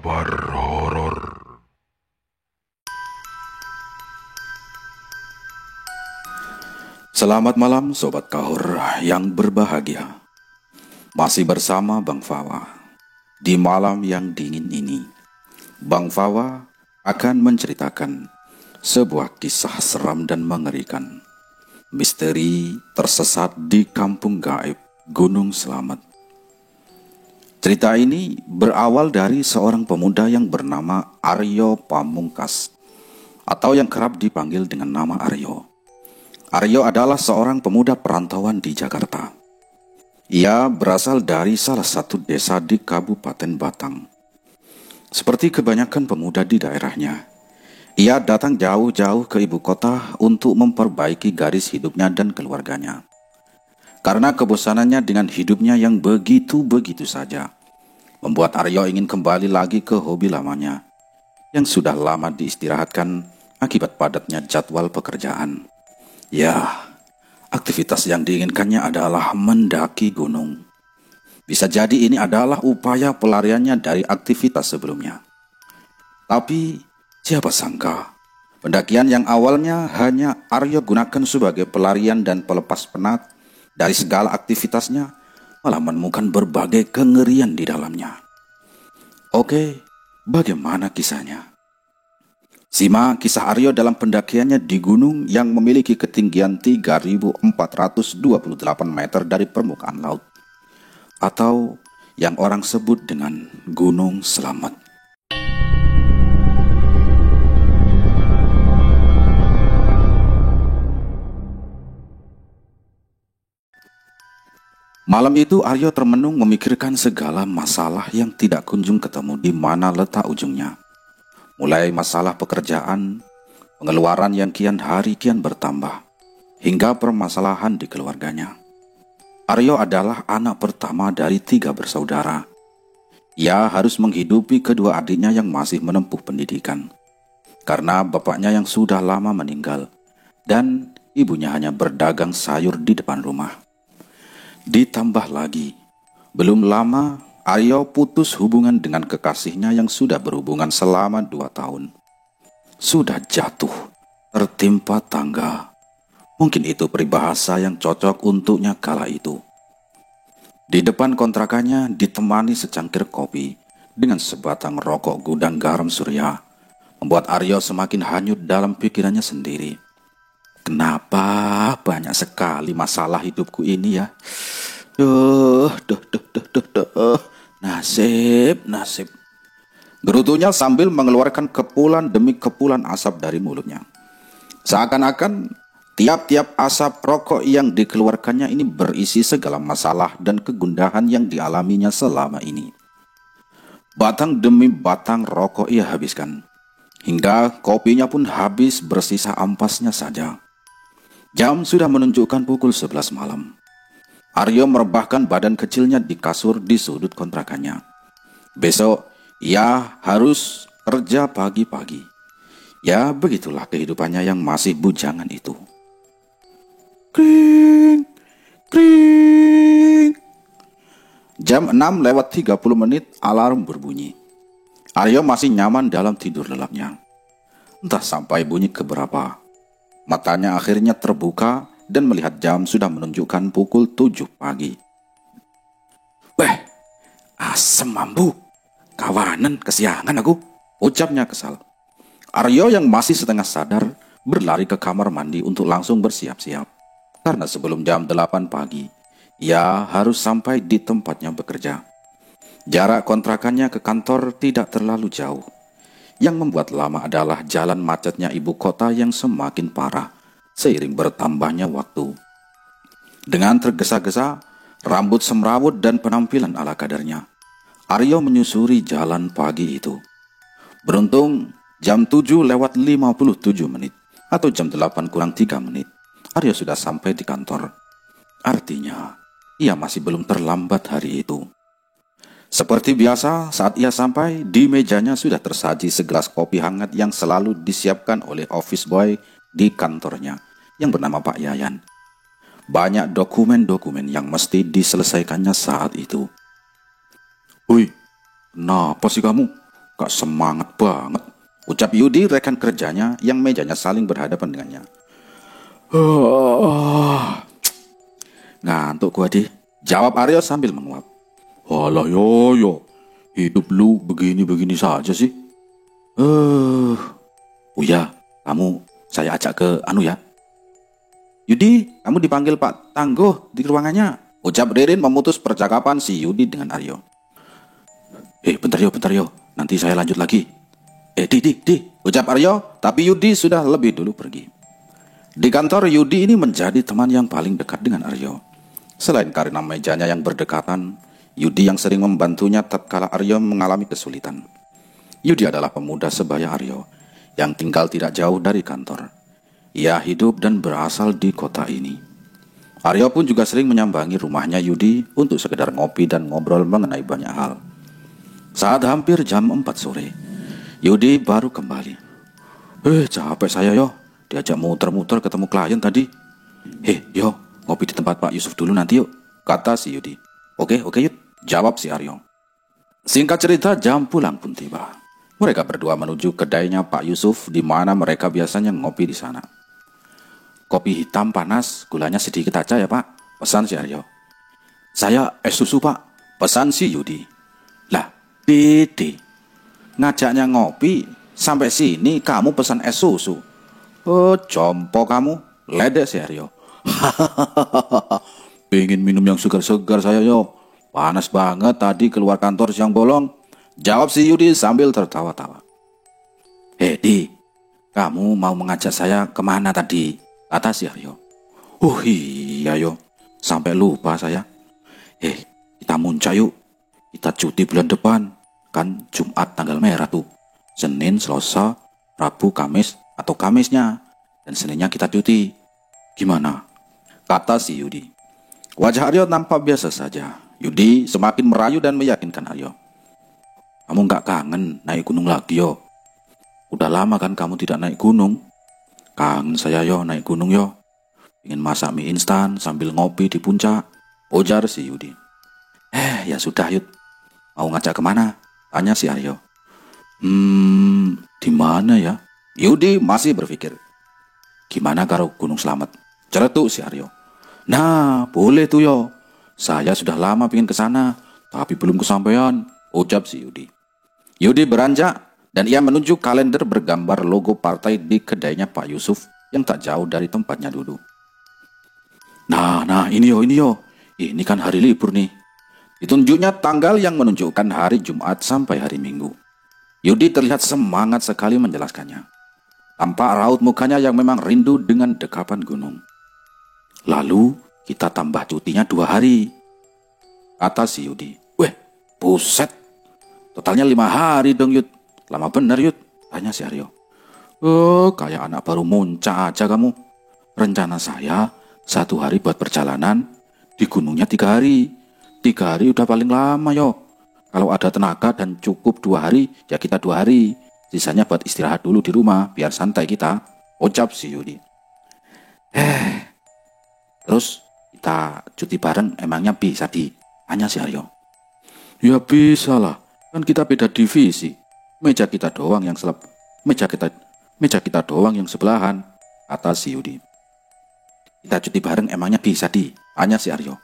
kabar horor. Selamat malam Sobat Kahur yang berbahagia. Masih bersama Bang Fawa. Di malam yang dingin ini, Bang Fawa akan menceritakan sebuah kisah seram dan mengerikan. Misteri tersesat di kampung gaib Gunung Slamet. Cerita ini berawal dari seorang pemuda yang bernama Aryo Pamungkas, atau yang kerap dipanggil dengan nama Aryo. Aryo adalah seorang pemuda perantauan di Jakarta. Ia berasal dari salah satu desa di Kabupaten Batang. Seperti kebanyakan pemuda di daerahnya, ia datang jauh-jauh ke ibu kota untuk memperbaiki garis hidupnya dan keluarganya. Karena kebosanannya dengan hidupnya yang begitu-begitu saja, membuat Aryo ingin kembali lagi ke hobi lamanya, yang sudah lama diistirahatkan akibat padatnya jadwal pekerjaan. Ya, aktivitas yang diinginkannya adalah mendaki gunung. Bisa jadi ini adalah upaya pelariannya dari aktivitas sebelumnya. Tapi, siapa sangka, pendakian yang awalnya hanya Aryo gunakan sebagai pelarian dan pelepas penat dari segala aktivitasnya, malah menemukan berbagai kengerian di dalamnya. Oke, bagaimana kisahnya? Simak kisah Aryo dalam pendakiannya di gunung yang memiliki ketinggian 3.428 meter dari permukaan laut, atau yang orang sebut dengan Gunung Slamet. Malam itu Aryo termenung memikirkan segala masalah yang tidak kunjung ketemu di mana letak ujungnya. Mulai masalah pekerjaan, pengeluaran yang kian hari kian bertambah, hingga permasalahan di keluarganya. Aryo adalah anak pertama dari 3 bersaudara. Ia harus menghidupi kedua adiknya yang masih menempuh pendidikan, karena bapaknya yang sudah lama meninggal, dan ibunya hanya berdagang sayur di depan rumah. Ditambah lagi, belum lama Aryo putus hubungan dengan kekasihnya yang sudah berhubungan selama 2 tahun. Sudah jatuh, tertimpa tangga. Mungkin itu peribahasa yang cocok untuknya kala itu. Di depan kontrakannya ditemani secangkir kopi dengan sebatang rokok gudang garam surya, membuat Aryo semakin hanyut dalam pikirannya sendiri. Kenapa banyak sekali masalah hidupku ini ya? Duh. Nasib. Gerutunya sambil mengeluarkan kepulan demi kepulan asap dari mulutnya. Seakan-akan tiap-tiap asap rokok yang dikeluarkannya ini berisi segala masalah dan kegundahan yang dialaminya selama ini. Batang demi batang rokok ia habiskan, hingga kopinya pun habis bersisa ampasnya saja. Jam sudah menunjukkan pukul 11 malam. Aryo merebahkan badan kecilnya di kasur di sudut kontrakannya. Besok, ia harus kerja pagi-pagi. Ya, begitulah kehidupannya yang masih bujangan itu. Kring, kring. Jam 6:30 alarm berbunyi. Aryo masih nyaman dalam tidur lelapnya. Entah sampai bunyi keberapa, matanya akhirnya terbuka dan melihat jam sudah menunjukkan pukul 7 pagi. Weh, asem mambu. Kawanan kesiangan aku, ucapnya kesal. Aryo yang masih setengah sadar berlari ke kamar mandi untuk langsung bersiap-siap. Karena sebelum jam 8 pagi, ia harus sampai di tempatnya bekerja. Jarak kontrakannya ke kantor tidak terlalu jauh. Yang membuat lama adalah jalan macetnya ibu kota yang semakin parah seiring bertambahnya waktu. Dengan tergesa-gesa, rambut semrawut dan penampilan ala kadarnya, Aryo menyusuri jalan pagi itu. Beruntung jam 7:57 atau jam 8:03, Aryo sudah sampai di kantor. Artinya, ia masih belum terlambat hari itu. Seperti biasa, saat ia sampai, di mejanya sudah tersaji segelas kopi hangat yang selalu disiapkan oleh office boy di kantornya, yang bernama Pak Yayan. Banyak dokumen-dokumen yang mesti diselesaikannya saat itu. Woi, kenapa sih kamu? kok semangat banget, ucap Yudi rekan kerjanya yang mejanya saling berhadapan dengannya. Ngantuk gua di, jawab Aryo sambil menguap. Walah yo, hidup lu begini-begini saja sih. Uya, saya ajak ke ya. Yudi, kamu dipanggil Pak Tangguh di ruangannya, ucap Ririn memutus percakapan si Yudi dengan Aryo. Bentar yo, nanti saya lanjut lagi. Di, ucap Aryo, tapi Yudi sudah lebih dulu pergi. Di kantor, Yudi ini menjadi teman yang paling dekat dengan Aryo. Selain karena mejanya yang berdekatan, Yudi yang sering membantunya tatkala Aryo mengalami kesulitan. Yudi adalah pemuda sebaya Aryo yang tinggal tidak jauh dari kantor. Ia hidup dan berasal di kota ini. Aryo pun juga sering menyambangi rumahnya Yudi untuk sekedar ngopi dan ngobrol mengenai banyak hal. Saat hampir jam 4 sore, Yudi baru kembali. Capek saya yo, diajak muter-muter ketemu klien tadi. Yo, ngopi di tempat Pak Yusuf dulu nanti yuk, kata si Yudi. Oke yuk, jawab si Aryo. Singkat cerita, jam pulang pun tiba. Mereka berdua menuju kedainya Pak Yusuf di mana mereka biasanya ngopi di sana. Kopi hitam panas, gulanya sedikit aja ya Pak, pesan si Aryo. Saya es susu Pak, pesan si Yudi. Lah, Dede, ngajaknya ngopi, sampai sini kamu pesan es susu. Jompo kamu, ledek si Aryo. Pengen minum yang segar-segar saya yo. Panas banget tadi keluar kantor siang bolong, jawab si Yudi sambil tertawa-tawa. Di, kamu mau mengajak saya kemana tadi? Kata si Aryo. Iya yo, sampai lupa saya. Kita muncak yuk. Kita cuti bulan depan. Kan Jumat tanggal merah tuh. Senin, Selasa, Rabu, Kamis atau Kamisnya. Dan Seninnya kita cuti. Gimana? Kata si Yudi. Wajah Aryo nampak biasa saja. Yudi semakin merayu dan meyakinkan Aryo. Kamu gak kangen naik gunung lagi yo? Udah lama kan kamu tidak naik gunung? Kangen saya yo naik gunung yo. Ingin masak mie instan sambil ngopi di puncak, ujar si Yudi. Ya sudah Yud. Mau ngajak kemana? Tanya si Aryo. Di mana ya? Yudi masih berpikir. Gimana kalau Gunung Slamet? Ceretuk si Aryo. Nah, boleh tuh yo. Saya sudah lama pengen ke sana, tapi belum kesampaian, ucap si Yudi. Yudi beranjak dan ia menunjuk kalender bergambar logo partai di kedainya Pak Yusuf yang tak jauh dari tempatnya duduk. Nah, ini yo. Ini kan hari libur nih. Ditunjuknya tanggal yang menunjukkan hari Jumat sampai hari Minggu. Yudi terlihat semangat sekali menjelaskannya. Tampak raut mukanya yang memang rindu dengan dekapan gunung. Lalu kita tambah cutinya 2 hari, kata si Yudi. Buset, totalnya 5 hari dong Yud. Lama bener Yud, tanya si Aryo. Kayak anak baru muncak aja kamu. Rencana saya 1 hari buat perjalanan, di gunungnya 3 hari. 3 hari udah paling lama yo. Kalau ada tenaga dan cukup 2 hari, ya kita 2 hari. Sisanya buat istirahat dulu di rumah, biar santai kita, ucap si Yudi. Terus kita cuti bareng emangnya bisa tanya si Aryo. Ya bisa lah, kan kita beda divisi. Meja kita doang yang sebelahan, kata si Yudi. Kita cuti bareng emangnya bisa tanya si Aryo.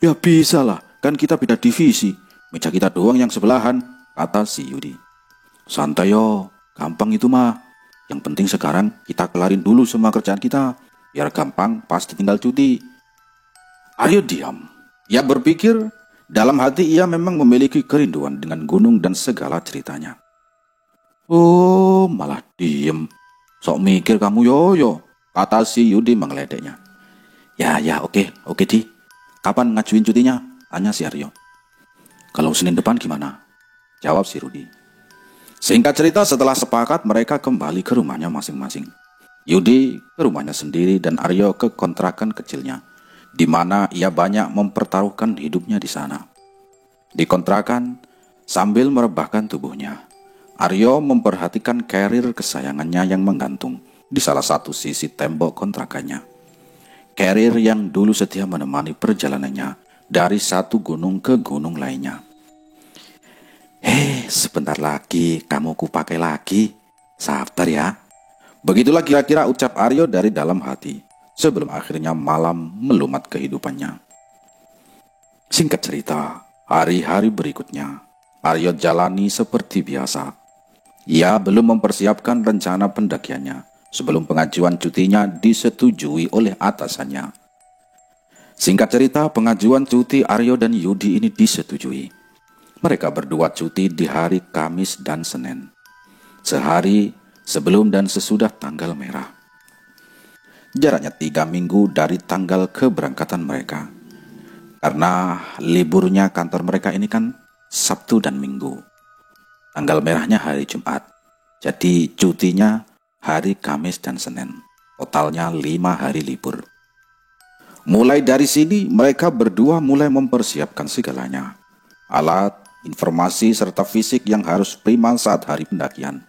Ya bisa lah, kan kita beda divisi. Meja kita doang yang sebelahan, kata si Yudi. Santai yo, gampang itu mah. Yang penting sekarang kita kelarin dulu semua kerjaan kita, biar gampang pasti tinggal cuti. Aryo diam. Ia berpikir, dalam hati ia memang memiliki kerinduan dengan gunung dan segala ceritanya. Malah diem. Sok mikir kamu yo, kata si Yudi mengeledeknya. Ya oke di. Kapan ngajuin cutinya? Tanya si Aryo. Kalau Senin depan gimana? Jawab si Rudi. Singkat cerita, setelah sepakat mereka kembali ke rumahnya masing-masing. Yudi ke rumahnya sendiri dan Aryo ke kontrakan kecilnya, di mana ia banyak mempertaruhkan hidupnya di sana. Di kontrakan, sambil merebahkan tubuhnya, Aryo memperhatikan carrier kesayangannya yang menggantung di salah satu sisi tembok kontrakannya. Carrier yang dulu setia menemani perjalanannya dari satu gunung ke gunung lainnya. Sebentar lagi kamu kupakai lagi. Sabar ya. Begitulah kira-kira ucap Aryo dari dalam hati sebelum akhirnya malam melumat kehidupannya. Singkat cerita, hari-hari berikutnya Aryo jalani seperti biasa. Ia belum mempersiapkan rencana pendakiannya sebelum pengajuan cutinya disetujui oleh atasannya. Singkat cerita, pengajuan cuti Aryo dan Yudi ini disetujui. Mereka berdua cuti di hari Kamis dan Senin, sehari sebelum dan sesudah tanggal merah. Jaraknya 3 minggu dari tanggal keberangkatan mereka, karena liburnya kantor mereka ini kan Sabtu dan Minggu. Tanggal merahnya hari Jumat, jadi cutinya hari Kamis dan Senin. Totalnya 5 hari libur. Mulai dari sini mereka berdua mulai mempersiapkan segalanya. Alat, informasi, serta fisik yang harus prima saat hari pendakian.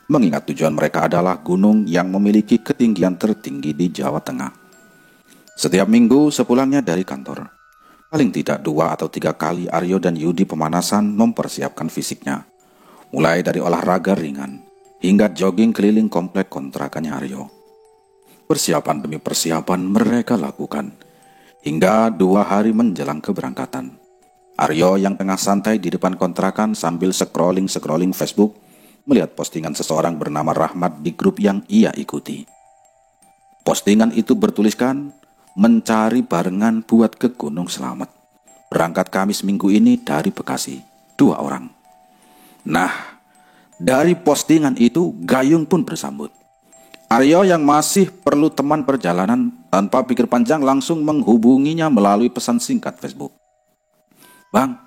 Mengingat tujuan mereka adalah gunung yang memiliki ketinggian tertinggi di Jawa Tengah. Setiap minggu sepulangnya dari kantor, paling tidak 2 atau 3 kali Aryo dan Yudi pemanasan mempersiapkan fisiknya. Mulai dari olahraga ringan, hingga jogging keliling komplek kontrakannya Aryo. Persiapan demi persiapan mereka lakukan, hingga 2 hari menjelang keberangkatan. Aryo yang tengah santai di depan kontrakan sambil scrolling Facebook, melihat postingan seseorang bernama Rahmat di grup yang ia ikuti. Postingan itu bertuliskan, mencari barengan buat ke Gunung Slamet. Berangkat Kamis minggu ini dari Bekasi, 2 orang. Nah, dari postingan itu Gayung pun bersambut. Aryo yang masih perlu teman perjalanan tanpa pikir panjang langsung menghubunginya melalui pesan singkat Facebook. Bang,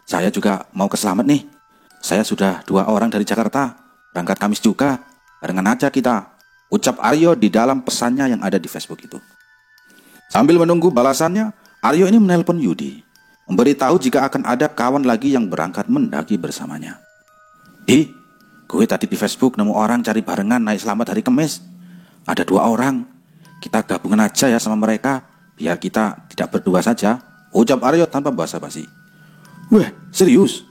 saya juga mau ke Slamet nih. Saya sudah 2 orang dari Jakarta, berangkat Kamis juga, barengan aja kita, ucap Aryo di dalam pesannya yang ada di Facebook itu. Sambil menunggu balasannya, Aryo ini menelpon Yudi, memberitahu jika akan ada kawan lagi yang berangkat mendaki bersamanya. Gue tadi di Facebook nemu orang cari barengan naik Slamet hari Kamis. Ada 2 orang, kita gabungan aja ya sama mereka, biar kita tidak berdua saja, ucap Aryo tanpa basa-basi. Weh, serius?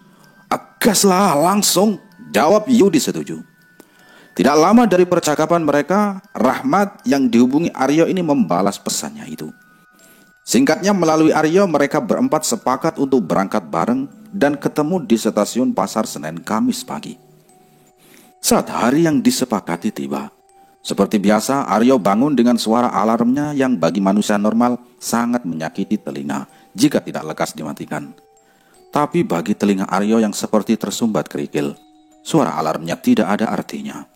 Agas lah, langsung, jawab Yudi setuju. Tidak lama dari percakapan mereka, Rahmat yang dihubungi Aryo ini membalas pesannya itu. Singkatnya, melalui Aryo mereka berempat sepakat untuk berangkat bareng dan ketemu di stasiun Pasar Senen Kamis pagi. Saat hari yang disepakati tiba, seperti biasa Aryo bangun dengan suara alarmnya yang bagi manusia normal sangat menyakiti telinga jika tidak lekas dimatikan. Tapi bagi telinga Aryo yang seperti tersumbat kerikil, suara alarmnya tidak ada artinya.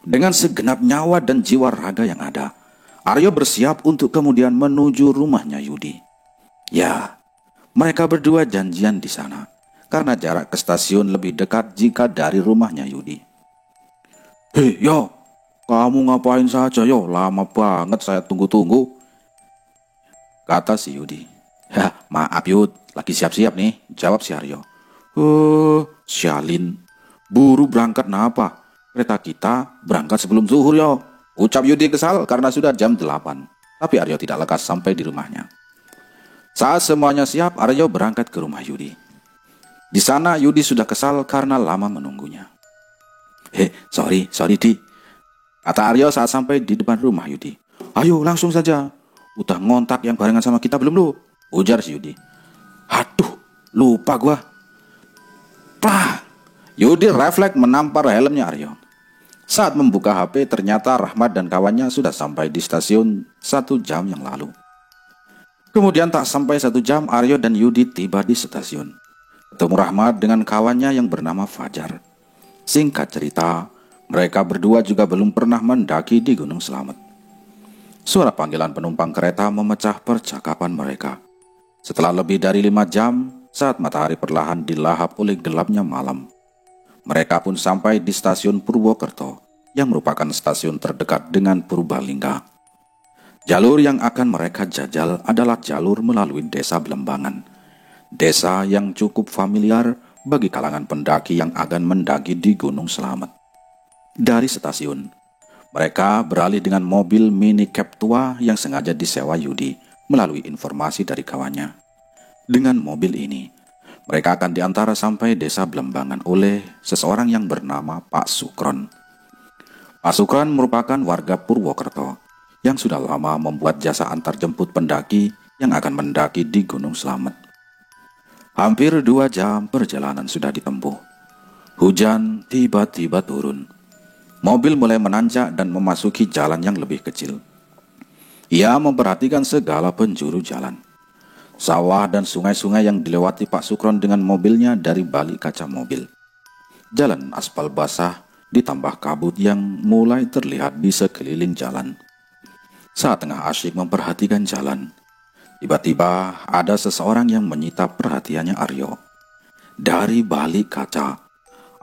Dengan segenap nyawa dan jiwa raga yang ada, Aryo bersiap untuk kemudian menuju rumahnya Yudi. Ya, mereka berdua janjian di sana, karena jarak ke stasiun lebih dekat jika dari rumahnya Yudi. Hei, yo, kamu ngapain saja yo? Lama banget saya tunggu-tunggu, kata si Yudi. Maaf Yud, lagi siap-siap nih, jawab si Aryo. Sialin, buru berangkat napa? Kereta kita berangkat sebelum zuhur yo, ucap Yudi kesal karena sudah jam 8. Tapi Aryo tidak lekas sampai di rumahnya. Saat semuanya siap, Aryo berangkat ke rumah Yudi. Di sana Yudi sudah kesal karena lama menunggunya. Sorry Di, kata Aryo saat sampai di depan rumah Yudi. Ayo langsung saja, udah ngontak yang barengan sama kita belum lu? Ujar si Yudi. Aduh, lupa gua. Pah, Yudi refleks menampar helmnya Aryo. Saat membuka HP, ternyata Rahmat dan kawannya sudah sampai di stasiun 1 jam yang lalu. Kemudian tak sampai 1 jam, Aryo dan Yudi tiba di stasiun. Ketemu Rahmat dengan kawannya yang bernama Fajar. Singkat cerita, mereka berdua juga belum pernah mendaki di Gunung Slamet. Suara panggilan penumpang kereta memecah percakapan mereka. Setelah lebih dari 5 jam, saat matahari perlahan dilahap oleh gelapnya malam, mereka pun sampai di stasiun Purwokerto, yang merupakan stasiun terdekat dengan Purbalingga. Jalur yang akan mereka jajal adalah jalur melalui desa Belembangan, desa yang cukup familiar bagi kalangan pendaki yang akan mendaki di Gunung Slamet. Dari stasiun, mereka beralih dengan mobil mini cab tua yang sengaja disewa Yudi melalui informasi dari kawannya. Dengan mobil ini, Mereka akan diantara sampai desa Belembangan oleh seseorang yang bernama Pak Sukron. Pak Sukron merupakan warga Purwokerto yang sudah lama membuat jasa antar jemput pendaki yang akan mendaki di Gunung Slamet. Hampir 2 jam perjalanan sudah ditempuh. Hujan tiba-tiba turun. Mobil mulai menanjak dan memasuki jalan yang lebih kecil. Ia memperhatikan segala penjuru jalan. Sawah dan sungai-sungai yang dilewati Pak Sukron dengan mobilnya dari balik kaca mobil. Jalan aspal basah ditambah kabut yang mulai terlihat di sekeliling jalan. Saat tengah asyik memperhatikan jalan, tiba-tiba ada seseorang yang menyita perhatiannya Aryo. Dari balik kaca,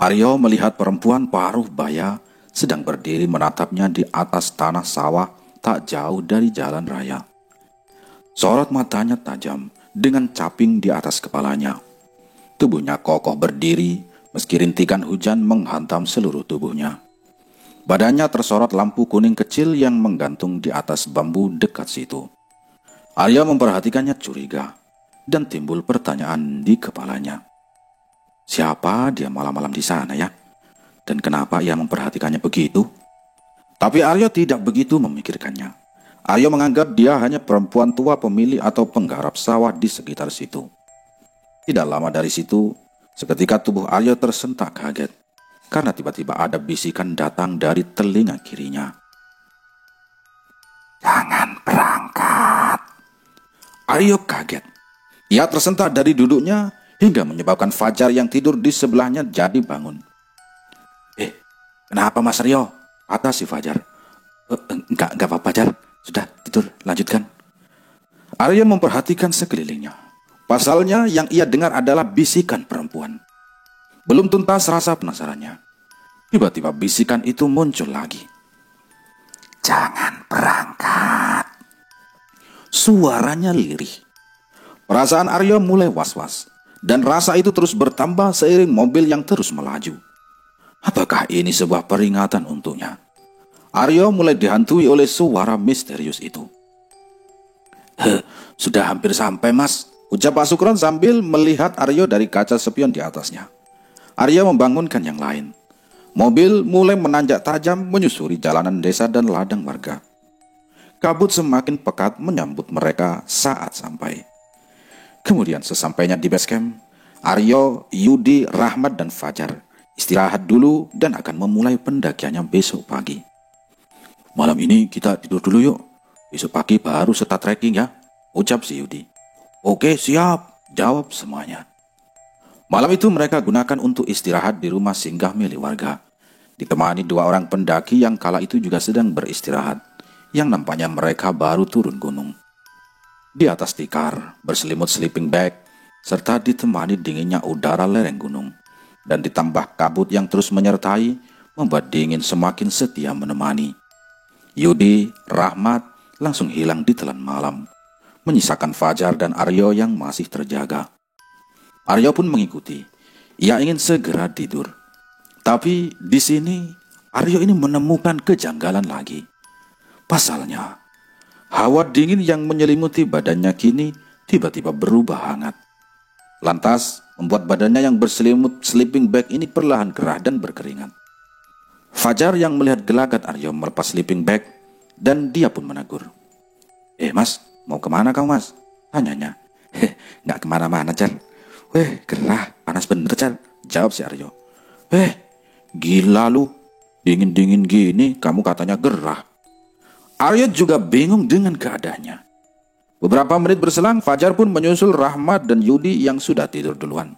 Aryo melihat perempuan paruh baya sedang berdiri menatapnya di atas tanah sawah tak jauh dari jalan raya. Sorot matanya tajam dengan caping di atas kepalanya. Tubuhnya kokoh berdiri meski rintikan hujan menghantam seluruh tubuhnya. Badannya tersorot lampu kuning kecil yang menggantung di atas bambu dekat situ. Arya memperhatikannya curiga dan timbul pertanyaan di kepalanya. Siapa dia malam-malam di sana ya? Dan kenapa ia memperhatikannya begitu? Tapi Arya tidak begitu memikirkannya. Aryo menganggap dia hanya perempuan tua pemilik atau penggarap sawah di sekitar situ. Tidak lama dari situ, seketika tubuh Aryo tersentak kaget, karena tiba-tiba ada bisikan datang dari telinga kirinya. Jangan berangkat. Aryo kaget. Ia tersentak dari duduknya hingga menyebabkan Fajar yang tidur di sebelahnya jadi bangun. Kenapa Mas Aryo? Kata si Fajar. Enggak apa-apa Jar. Sudah tidur, lanjutkan. Arya memperhatikan sekelilingnya. Pasalnya yang ia dengar adalah bisikan perempuan. Belum tuntas rasa penasarannya. Tiba-tiba bisikan itu muncul lagi. Jangan berangkat. Suaranya lirih. Perasaan Arya mulai was-was. Dan rasa itu terus bertambah seiring mobil yang terus melaju. Apakah ini sebuah peringatan untuknya? Aryo mulai dihantui oleh suara misterius itu. Sudah hampir sampai Mas, ucap Pak Sukron sambil melihat Aryo dari kaca spion di atasnya. Aryo membangunkan yang lain. Mobil mulai menanjak tajam menyusuri jalanan desa dan ladang warga. Kabut semakin pekat menyambut mereka saat sampai. Kemudian sesampainya di base camp, Aryo, Yudi, Rahmat, dan Fajar istirahat dulu dan akan memulai pendakiannya besok pagi. Malam ini kita tidur dulu yuk. Besok pagi baru start trekking ya, ucap si Yudi. Oke siap, jawab semuanya. Malam itu mereka gunakan untuk istirahat di rumah singgah milik warga. Ditemani 2 orang pendaki yang kala itu juga sedang beristirahat, yang nampaknya mereka baru turun gunung. Di atas tikar, berselimut sleeping bag, serta ditemani dinginnya udara lereng gunung. Dan ditambah kabut yang terus menyertai, membuat dingin semakin setia menemani. Yudi, Rahmat langsung hilang di telan malam, menyisakan Fajar dan Aryo yang masih terjaga. Aryo pun mengikuti. Ia ingin segera tidur. Tapi di sini Aryo ini menemukan kejanggalan lagi. Pasalnya, hawa dingin yang menyelimuti badannya kini tiba-tiba berubah hangat. Lantas membuat badannya yang berselimut sleeping bag ini perlahan gerah dan berkeringat. Fajar yang melihat gelagat Aryo melepas sleeping bag dan dia pun menegur. Mas, mau kemana kau Mas? Tanyanya. Nggak kemana-mana Jar. Gerah, panas bener Jar, jawab si Aryo. Gila lu, dingin-dingin gini kamu katanya gerah. Aryo juga bingung dengan keadaannya. Beberapa menit berselang, Fajar pun menyusul Rahmat dan Yudi yang sudah tidur duluan.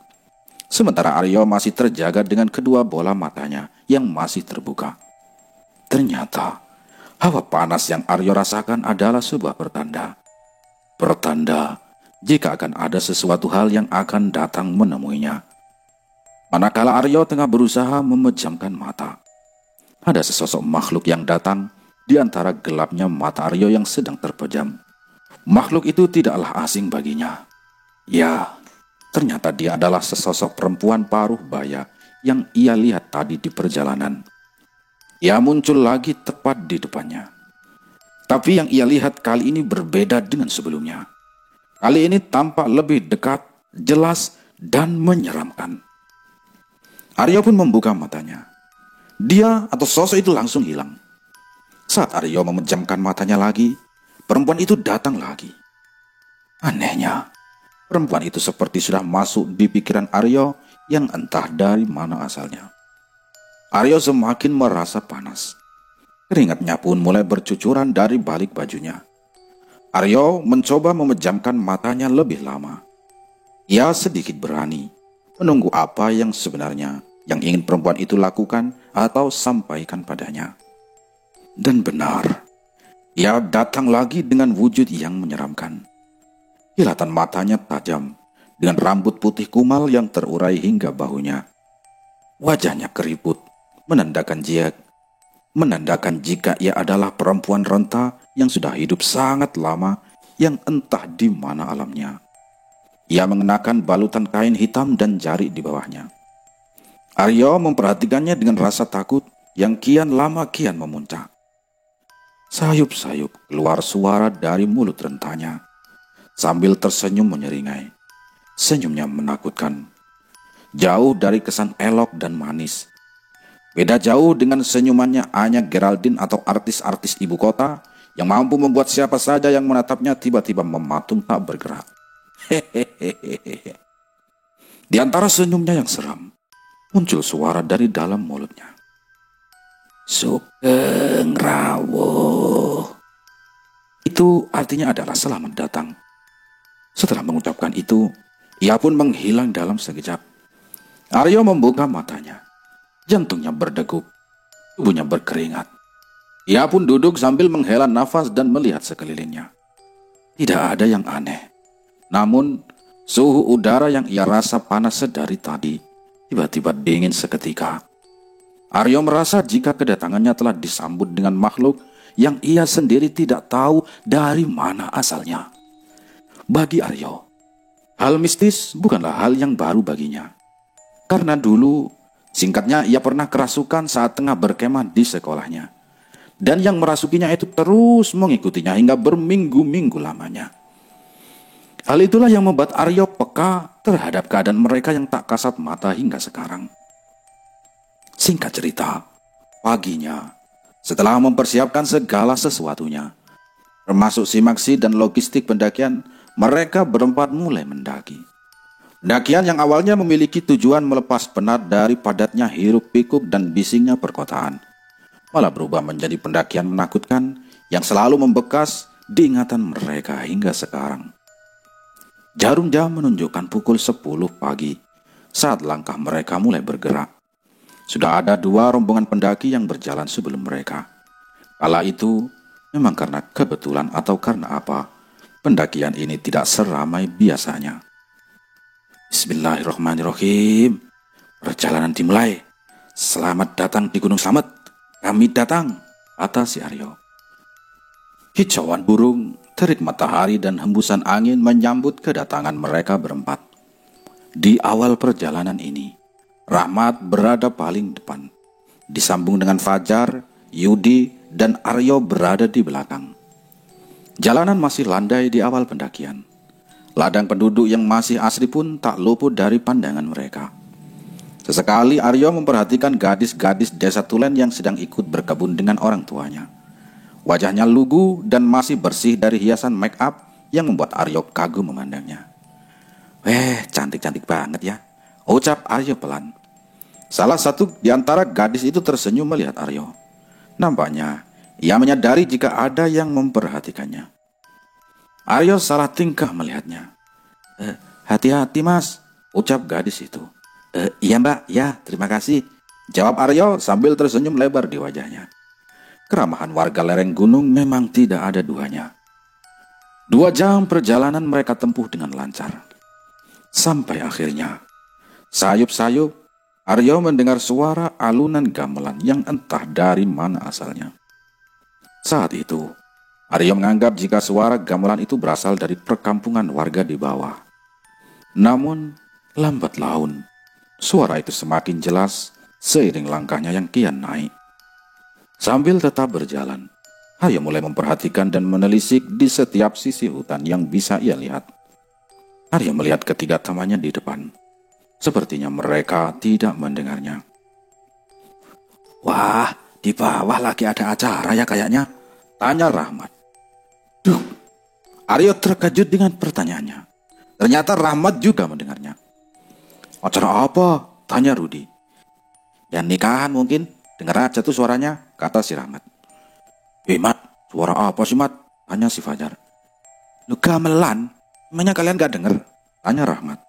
Sementara Aryo masih terjaga dengan kedua bola matanya yang masih terbuka. Ternyata, hawa panas yang Aryo rasakan adalah sebuah pertanda. Pertanda jika akan ada sesuatu hal yang akan datang menemuinya. Manakala Aryo tengah berusaha memejamkan mata, ada sesosok makhluk yang datang di antara gelapnya mata Aryo yang sedang terpejam. Makhluk itu tidaklah asing baginya. Ya, ternyata dia adalah sesosok perempuan paruh baya yang ia lihat tadi di perjalanan. Ia muncul lagi tepat di depannya. Tapi yang ia lihat kali ini berbeda dengan sebelumnya. Kali ini tampak lebih dekat, jelas, dan menyeramkan. Aryo pun membuka matanya. Dia atau sosok itu langsung hilang. Saat Aryo memejamkan matanya lagi, perempuan itu datang lagi. Anehnya, perempuan itu seperti sudah masuk di pikiran Aryo yang entah dari mana asalnya. Aryo semakin merasa panas. Keringatnya pun mulai bercucuran dari balik bajunya. Aryo mencoba memejamkan matanya lebih lama. Ia sedikit berani menunggu apa yang sebenarnya yang ingin perempuan itu lakukan atau sampaikan padanya. Dan benar, ia datang lagi dengan wujud yang menyeramkan. Kilatan matanya tajam, dengan rambut putih kumal yang terurai hingga bahunya. Wajahnya keriput, menandakan jika ia adalah perempuan renta yang sudah hidup sangat lama yang entah di mana alamnya. Ia mengenakan balutan kain hitam dan jari di bawahnya. Aryo memperhatikannya dengan rasa takut yang kian lama kian memuncak. Sayup-sayup keluar suara dari mulut rentanya, sambil tersenyum menyeringai. Senyumnya menakutkan, jauh dari kesan elok dan manis. Beda jauh dengan senyumannya Anya Geraldine atau artis-artis ibu kota yang mampu membuat siapa saja yang menatapnya tiba-tiba mematung tak bergerak. Hehehehe. Di antara senyumnya yang seram, muncul suara dari dalam mulutnya. Sugeng Rawuh. Itu artinya adalah selamat datang. Setelah mengucapkan itu, ia pun menghilang dalam sekejap. Aryo membuka matanya. Jantungnya berdegup, tubuhnya berkeringat. Ia pun duduk sambil menghela nafas dan melihat sekelilingnya. Tidak ada yang aneh. Namun, suhu udara yang ia rasa panas sedari tadi tiba-tiba dingin seketika. Aryo merasa jika kedatangannya telah disambut dengan makhluk yang ia sendiri tidak tahu dari mana asalnya. Bagi Aryo, hal mistis bukanlah hal yang baru baginya. Karena dulu, singkatnya, ia pernah kerasukan saat tengah berkemah di sekolahnya. Dan yang merasukinya itu terus mengikutinya hingga berminggu-minggu lamanya. Hal itulah yang membuat Aryo peka terhadap keadaan mereka yang tak kasat mata hingga sekarang. Singkat cerita, paginya, setelah mempersiapkan segala sesuatunya, termasuk simaksi dan logistik pendakian, mereka berempat mulai mendaki. Pendakian yang awalnya memiliki tujuan melepas penat dari padatnya hiruk-pikuk dan bisingnya perkotaan, malah berubah menjadi pendakian menakutkan yang selalu membekas di ingatan mereka hingga sekarang. Jarum jam menunjukkan pukul 10 pagi saat langkah mereka mulai bergerak. Sudah ada 2 rombongan pendaki yang berjalan sebelum mereka. Kala itu, memang karena kebetulan atau karena apa, pendakian ini tidak seramai biasanya. Bismillahirrahmanirrahim. Perjalanan dimulai. Selamat datang di Gunung Slamet. Kami datang, kata si Aryo. Kicauan burung, terik matahari dan hembusan angin menyambut kedatangan mereka berempat. Di awal perjalanan ini, Rahmat berada paling depan. Disambung dengan Fajar, Yudi, dan Aryo berada di belakang. Jalanan masih landai di awal pendakian. Ladang penduduk yang masih asri pun tak luput dari pandangan mereka. Sesekali Aryo memperhatikan gadis-gadis desa Tulen yang sedang ikut berkebun dengan orang tuanya. Wajahnya lugu dan masih bersih dari hiasan make up yang membuat Aryo kagum memandangnya. Cantik-cantik banget ya, ucap Aryo pelan. Salah satu di antara gadis itu tersenyum melihat Aryo. Nampaknya ia menyadari jika ada yang memperhatikannya. Aryo salah tingkah melihatnya. Hati-hati mas, ucap gadis itu. Iya mbak, ya terima kasih, jawab Aryo sambil tersenyum lebar di wajahnya. Keramahan warga lereng gunung memang tidak ada duanya. 2 jam perjalanan mereka tempuh dengan lancar. Sampai akhirnya, sayup-sayup, Aryo mendengar suara alunan gamelan yang entah dari mana asalnya. Saat itu, Aryo menganggap jika suara gamelan itu berasal dari perkampungan warga di bawah. Namun, lambat laun, suara itu semakin jelas seiring langkahnya yang kian naik. Sambil tetap berjalan, Aryo mulai memperhatikan dan menelisik di setiap sisi hutan yang bisa ia lihat. Aryo melihat ketiga temannya di depan. Sepertinya mereka tidak mendengarnya. Wah, di bawah lagi ada acara ya kayaknya, tanya Rahmat. Duh, Aryo terkejut dengan pertanyaannya. Ternyata Rahmat juga mendengarnya. Acara apa? Tanya Rudi. Ya nikahan mungkin, dengar aja tuh suaranya, kata si Rahmat. Mat, suara apa sih Mat? Tanya si Fajar. Lu gamelan, emangnya kalian gak denger? Tanya Rahmat.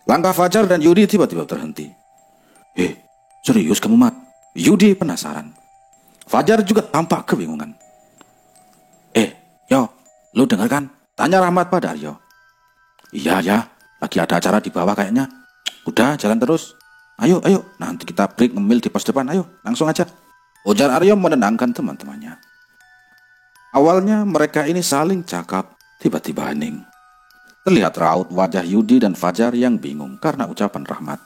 Langkah Fajar dan Yudi tiba-tiba terhenti. Serius kamu Mat? Yudi penasaran. Fajar juga tampak kebingungan. Yo, lu denger kan? Tanya Rahmat pada Aryo. Iya ya, lagi ada acara di bawah kayaknya. Udah jalan terus. Ayo, nanti kita break ngemil di pos depan, ayo, langsung aja. Ujar Aryo menenangkan teman-temannya. Awalnya mereka ini saling cakap, tiba-tiba hening. Terlihat raut wajah Yudi dan Fajar yang bingung karena ucapan Rahmat.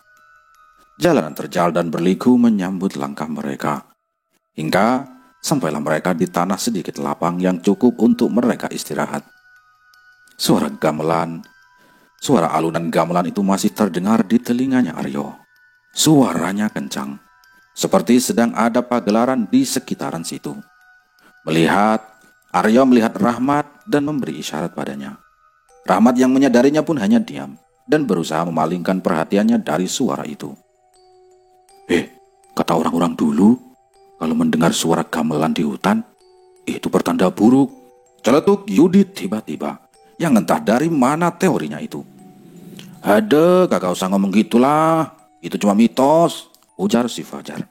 Jalanan terjal dan berliku menyambut langkah mereka. Hingga sampailah mereka di tanah sedikit lapang yang cukup untuk mereka istirahat. Suara alunan gamelan itu masih terdengar di telinganya Aryo. Suaranya kencang, seperti sedang ada pagelaran di sekitaran situ. Aryo melihat Rahmat dan memberi isyarat padanya. Rahmat yang menyadarinya pun hanya diam dan berusaha memalingkan perhatiannya dari suara itu. Kata orang-orang dulu, kalau mendengar suara gamelan di hutan, itu pertanda buruk. Celetuk Yudi tiba-tiba, yang entah dari mana teorinya itu. Ada, gak usah ngomong gitulah, itu cuma mitos, ujar si Fajar.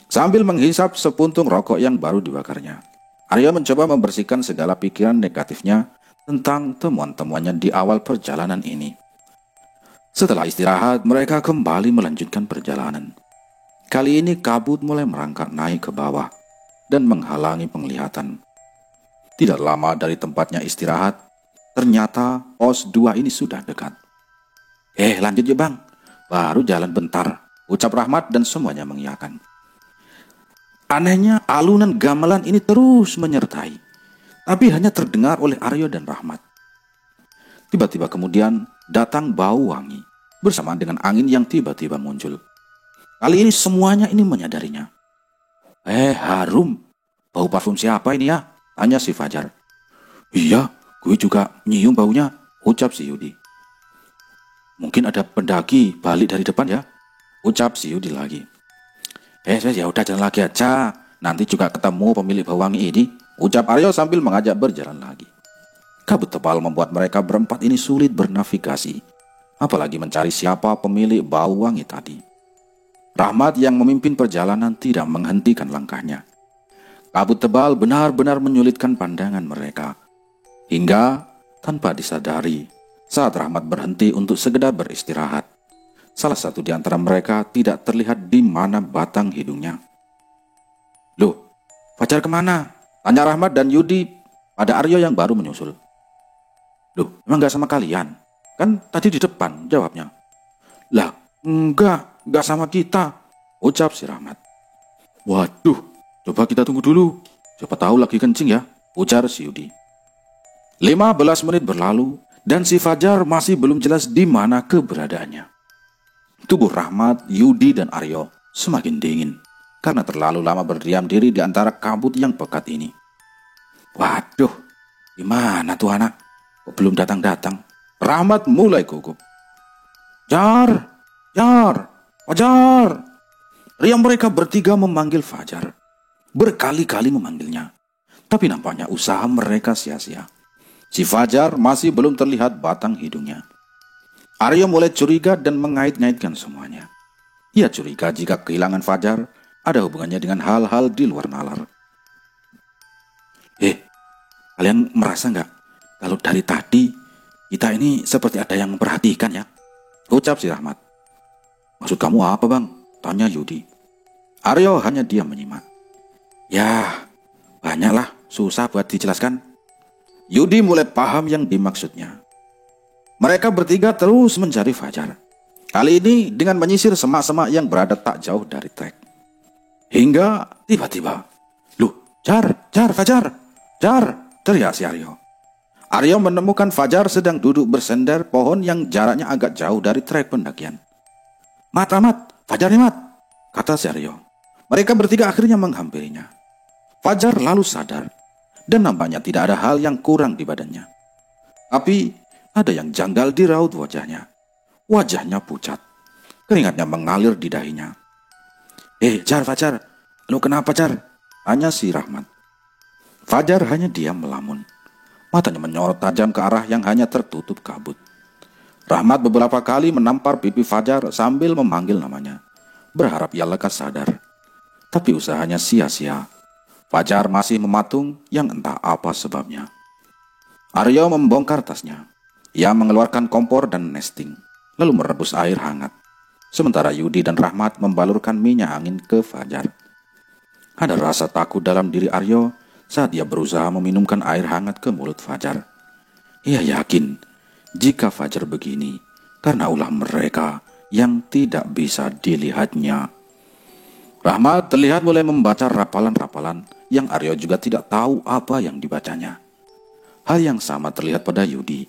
Sambil menghisap sepuntung rokok yang baru dibakarnya, Aryo mencoba membersihkan segala pikiran negatifnya tentang temuan-temuannya di awal perjalanan ini. Setelah istirahat, mereka kembali melanjutkan perjalanan. Kali ini kabut mulai merangkak naik ke bawah dan menghalangi penglihatan. Tidak lama dari tempatnya istirahat, ternyata pos 2 ini sudah dekat. Lanjut ya bang, baru jalan bentar, ucap Rahmat dan semuanya mengiyakan. Anehnya alunan gamelan ini terus menyertai, tapi hanya terdengar oleh Aryo dan Rahmat. Tiba-tiba kemudian datang bau wangi bersamaan dengan angin yang tiba-tiba muncul. Kali ini semuanya ini menyadarinya. Harum, bau parfum siapa ini ya? Tanya si Fajar. Iya, gue juga nyium baunya, ucap si Yudi. Mungkin ada pendaki balik dari depan ya, ucap si Yudi lagi. Ya udah jalan lagi aja, nanti juga ketemu pemilik bau wangi ini, ucap Aryo sambil mengajak berjalan lagi. Kabut tebal membuat mereka berempat ini sulit bernavigasi, apalagi mencari siapa pemilik bau wangi tadi. Rahmat yang memimpin perjalanan tidak menghentikan langkahnya. Kabut tebal benar-benar menyulitkan pandangan mereka. Hingga tanpa disadari, saat Rahmat berhenti untuk sekedar beristirahat, salah satu di antara mereka tidak terlihat di mana batang hidungnya. Loh, Fajar kemana? Tanya Rahmat dan Yudi pada Aryo yang baru menyusul. Loh, emang gak sama kalian? Kan tadi di depan, jawabnya. Lah, enggak sama kita, ucap si Rahmat. Waduh, coba kita tunggu dulu, siapa tahu lagi kencing ya, ujar si Yudi. 15 menit berlalu dan si Fajar masih belum jelas di mana keberadaannya. Tubuh Rahmat, Yudi dan Aryo semakin dingin karena terlalu lama berdiam diri di antara kabut yang pekat ini. Waduh, gimana tuh anak? Kok belum datang-datang? Rahmat mulai gugup. Jar, Fajar. Riang mereka bertiga memanggil Fajar. Berkali-kali memanggilnya, tapi nampaknya usaha mereka sia-sia. Si Fajar masih belum terlihat batang hidungnya. Aryo mulai curiga dan mengait-ngaitkan semuanya. Ia curiga jika kehilangan Fajar ada hubungannya dengan hal-hal di luar nalar. Kalian merasa nggak kalau dari tadi kita ini seperti ada yang memperhatikan ya? Ucap si Rahmat. Maksud kamu apa bang? Tanya Yudi. Aryo hanya diam menyimak. Ya, banyaklah, susah buat dijelaskan. Yudi mulai paham yang dimaksudnya. Mereka bertiga terus mencari Fajar. Kali ini dengan menyisir semak-semak yang berada tak jauh dari trek. Hingga tiba-tiba, Loh, Fajar, teriak si Aryo. Aryo menemukan Fajar sedang duduk bersender pohon yang jaraknya agak jauh dari trek pendakian. "Mat, Rahmat, Fajar nih Mat," kata si Aryo. Mereka bertiga akhirnya menghampirinya. Fajar lalu sadar dan nampaknya tidak ada hal yang kurang di badannya. Tapi ada yang janggal di raut wajahnya. Wajahnya pucat. Keringatnya mengalir di dahinya. Jar, Fajar, lu kenapa Jar?" tanya si Rahmat. Fajar hanya diam melamun. Matanya menyorot tajam ke arah yang hanya tertutup kabut. Rahmat beberapa kali menampar pipi Fajar sambil memanggil namanya, berharap ia lekas sadar. Tapi usahanya sia-sia. Fajar masih mematung yang entah apa sebabnya. Aryo membongkar tasnya. Ia mengeluarkan kompor dan nesting, lalu merebus air hangat. Sementara Yudi dan Rahmat membalurkan minyak angin ke Fajar. Ada rasa takut dalam diri Aryo saat ia berusaha meminumkan air hangat ke mulut Fajar. Ia yakin jika Fajar begini karena ulah mereka yang tidak bisa dilihatnya. Rahmat terlihat mulai membaca rapalan-rapalan yang Aryo juga tidak tahu apa yang dibacanya. Hal yang sama terlihat pada Yudi.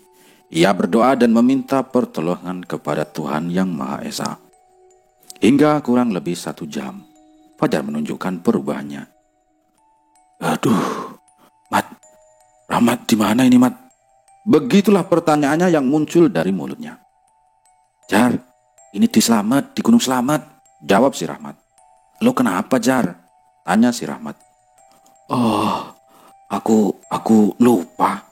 Ia berdoa dan meminta pertolongan kepada Tuhan Yang Maha Esa. Hingga kurang lebih 1 jam, Fajar menunjukkan perubahannya. "Aduh, Mat, Rahmat di mana ini Mat?" Begitulah pertanyaannya yang muncul dari mulutnya. "Jar, ini di Slamet, di Gunung Slamet," jawab si Rahmat. "Lo kenapa Jar?" tanya si Rahmat. "Oh, aku lupa.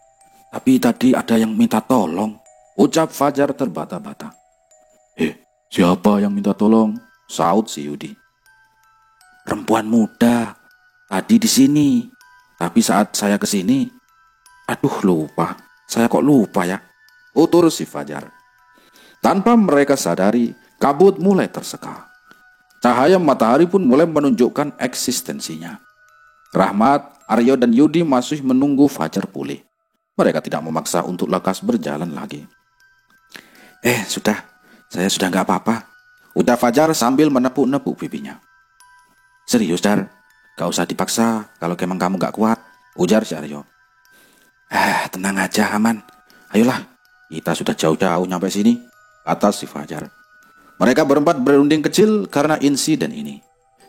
Tapi tadi ada yang minta tolong," ucap Fajar terbata-bata. "Siapa yang minta tolong?" saut si Yudi. "Perempuan muda. Tadi di sini. Tapi saat saya ke sini, aduh lupa. Saya kok lupa ya," utur si Fajar. Tanpa mereka sadari, kabut mulai terseka. Cahaya matahari pun mulai menunjukkan eksistensinya. Rahmat, Aryo dan Yudi masih menunggu Fajar pulih. Mereka tidak memaksa untuk lekas berjalan lagi. Saya sudah gak apa-apa," ucap Fajar sambil menepuk-nepuk pipinya. "Serius Jar, gak usah dipaksa kalau memang kamu gak kuat," ujar si Aryo. "Tenang aja aman. Ayolah, kita sudah jauh-jauh nyampe sini," kata si Fajar. Mereka berempat berunding kecil karena insiden ini.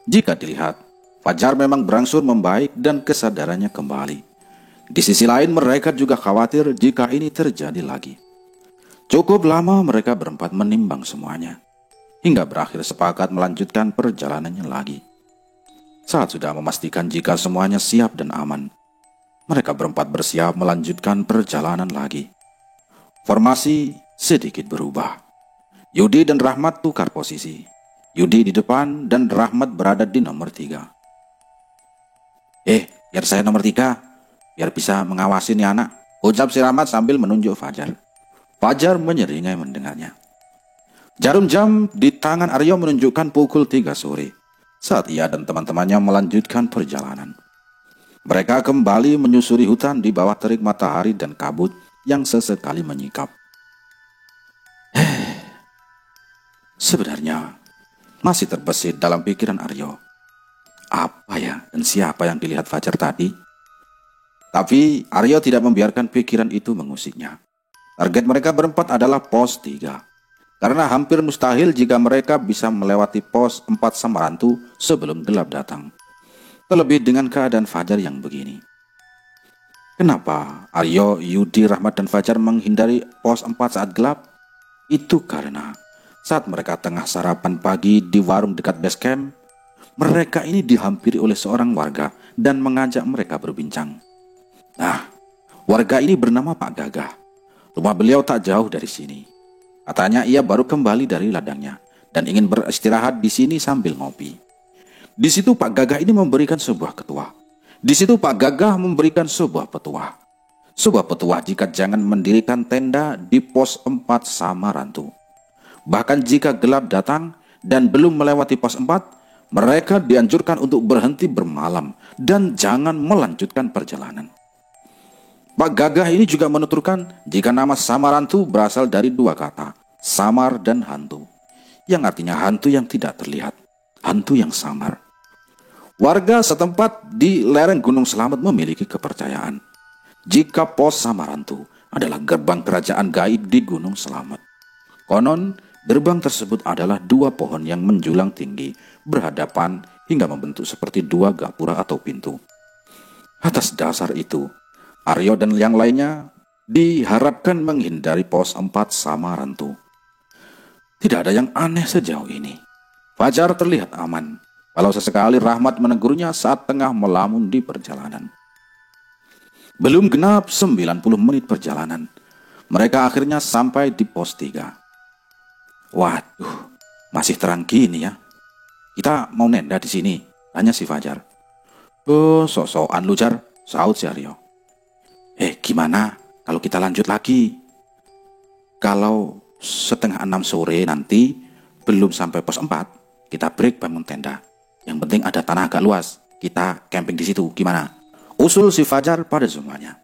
Jika dilihat, Fajar memang berangsur membaik dan kesadarannya kembali. Di sisi lain mereka juga khawatir jika ini terjadi lagi. Cukup lama mereka berempat menimbang semuanya, hingga berakhir sepakat melanjutkan perjalanannya lagi. Saat sudah memastikan jika semuanya siap dan aman, mereka berempat bersiap melanjutkan perjalanan lagi. Formasi sedikit berubah. Yudi dan Rahmat tukar posisi. Yudi di depan dan Rahmat berada di nomor 3. Biar saya nomor 3, biar bisa mengawasi nih anak," ucap si Rahmat sambil menunjuk Fajar. Fajar menyeringai mendengarnya. Jarum jam di tangan Aryo menunjukkan pukul 3 sore saat ia dan teman-temannya melanjutkan perjalanan. Mereka kembali menyusuri hutan di bawah terik matahari dan kabut yang sesekali menyikap. Sebenarnya masih terbesit dalam pikiran Aryo. Apa ya dan siapa yang dilihat Fajar tadi? Tapi Aryo tidak membiarkan pikiran itu mengusiknya. Target mereka berempat adalah pos 3. Karena hampir mustahil jika mereka bisa melewati pos 4 Samarantu sebelum gelap datang. Terlebih dengan keadaan Fajar yang begini. Kenapa Aryo, Yudi, Rahmat, dan Fajar menghindari pos 4 saat gelap? Itu karena saat mereka tengah sarapan pagi di warung dekat base camp, mereka ini dihampiri oleh seorang warga dan mengajak mereka berbincang. Nah, warga ini bernama Pak Gagah. Rumah beliau tak jauh dari sini. Katanya ia baru kembali dari ladangnya dan ingin beristirahat di sini sambil ngopi. Di situ Pak Gagah ini memberikan sebuah ketua. Sebuah petuah jika jangan mendirikan tenda di pos 4 Samarantu. Bahkan jika gelap datang dan belum melewati pos 4, mereka dianjurkan untuk berhenti bermalam dan jangan melanjutkan perjalanan. Pak Gagah ini juga menuturkan jika nama Samarantu berasal dari 2 kata, samar dan hantu, yang artinya hantu yang tidak terlihat, hantu yang samar. Warga setempat di lereng Gunung Slamet memiliki kepercayaan jika pos Samarantu adalah gerbang kerajaan gaib di Gunung Slamet. Konon, Gerbang tersebut adalah dua pohon yang menjulang tinggi, berhadapan hingga membentuk seperti dua gapura atau pintu. Atas dasar itu, Aryo dan yang lainnya diharapkan menghindari pos 4 sama Rantu. Tidak ada yang aneh sejauh ini. Fajar terlihat aman, walau sesekali Rahmat menegurnya saat tengah melamun di perjalanan. Belum genap 90 menit perjalanan, mereka akhirnya sampai di pos 3. Waduh, masih terang gini ya. Kita mau nenda di sini, tanya si Fajar. Oh, sok-sokan lu Jar, saut si Aryo. Gimana kalau kita lanjut lagi? Kalau setengah 6 sore nanti belum sampai pos 4, kita break bangun tenda. Yang penting ada tanah agak luas, kita camping di situ, gimana? Usul si Fajar pada semuanya.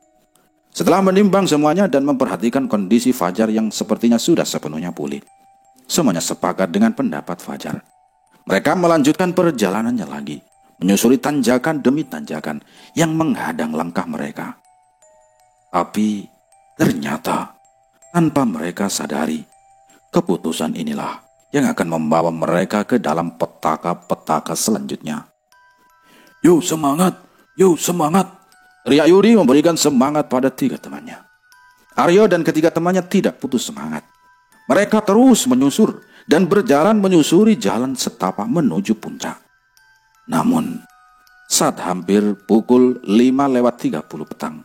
Setelah menimbang semuanya dan memperhatikan kondisi Fajar yang sepertinya sudah sepenuhnya pulih, semuanya sepakat dengan pendapat Fajar. Mereka melanjutkan perjalanannya lagi, menyusuri tanjakan demi tanjakan yang menghadang langkah mereka. Tapi ternyata tanpa mereka sadari, keputusan inilah yang akan membawa mereka ke dalam petaka-petaka selanjutnya. Yuk semangat, yuk semangat, teriak Yudi memberikan semangat pada 3 temannya. Aryo dan ketiga temannya tidak putus semangat. Mereka terus menyusur dan berjalan menyusuri jalan setapak menuju puncak. Namun, saat hampir pukul 5:30 petang,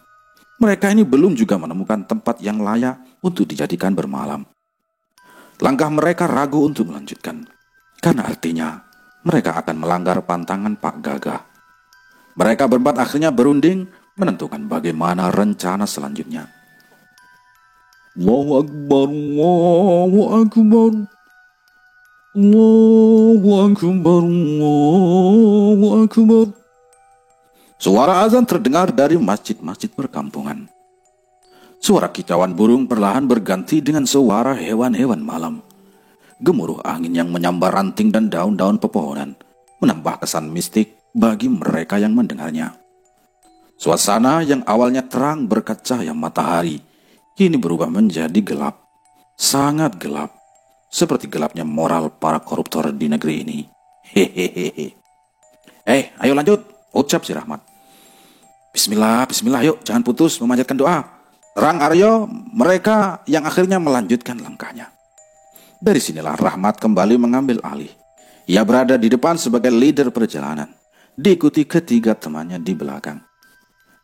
mereka ini belum juga menemukan tempat yang layak untuk dijadikan bermalam. Langkah mereka ragu untuk melanjutkan, karena artinya mereka akan melanggar pantangan Pak Gagah. Mereka berempat akhirnya berunding menentukan bagaimana rencana selanjutnya. Allahu Akbar, Allahu Akbar, Allahu Akbar, Allahu Akbar. Suara azan terdengar dari masjid-masjid perkampungan. Suara kicauan burung perlahan berganti dengan suara hewan-hewan malam. Gemuruh angin yang menyambar ranting dan daun-daun pepohonan menambah kesan mistik bagi mereka yang mendengarnya. Suasana yang awalnya terang berkat cahaya matahari kini berubah menjadi gelap, sangat gelap, seperti gelapnya moral para koruptor di negeri ini. Hehehe. Ayo lanjut, ucap si Rahmat. Bismillah, bismillah, yuk jangan putus memanjatkan doa. Terang Aryo, mereka yang akhirnya melanjutkan langkahnya. Dari sinilah Rahmat kembali mengambil alih. Ia berada di depan sebagai leader perjalanan, diikuti ketiga temannya di belakang.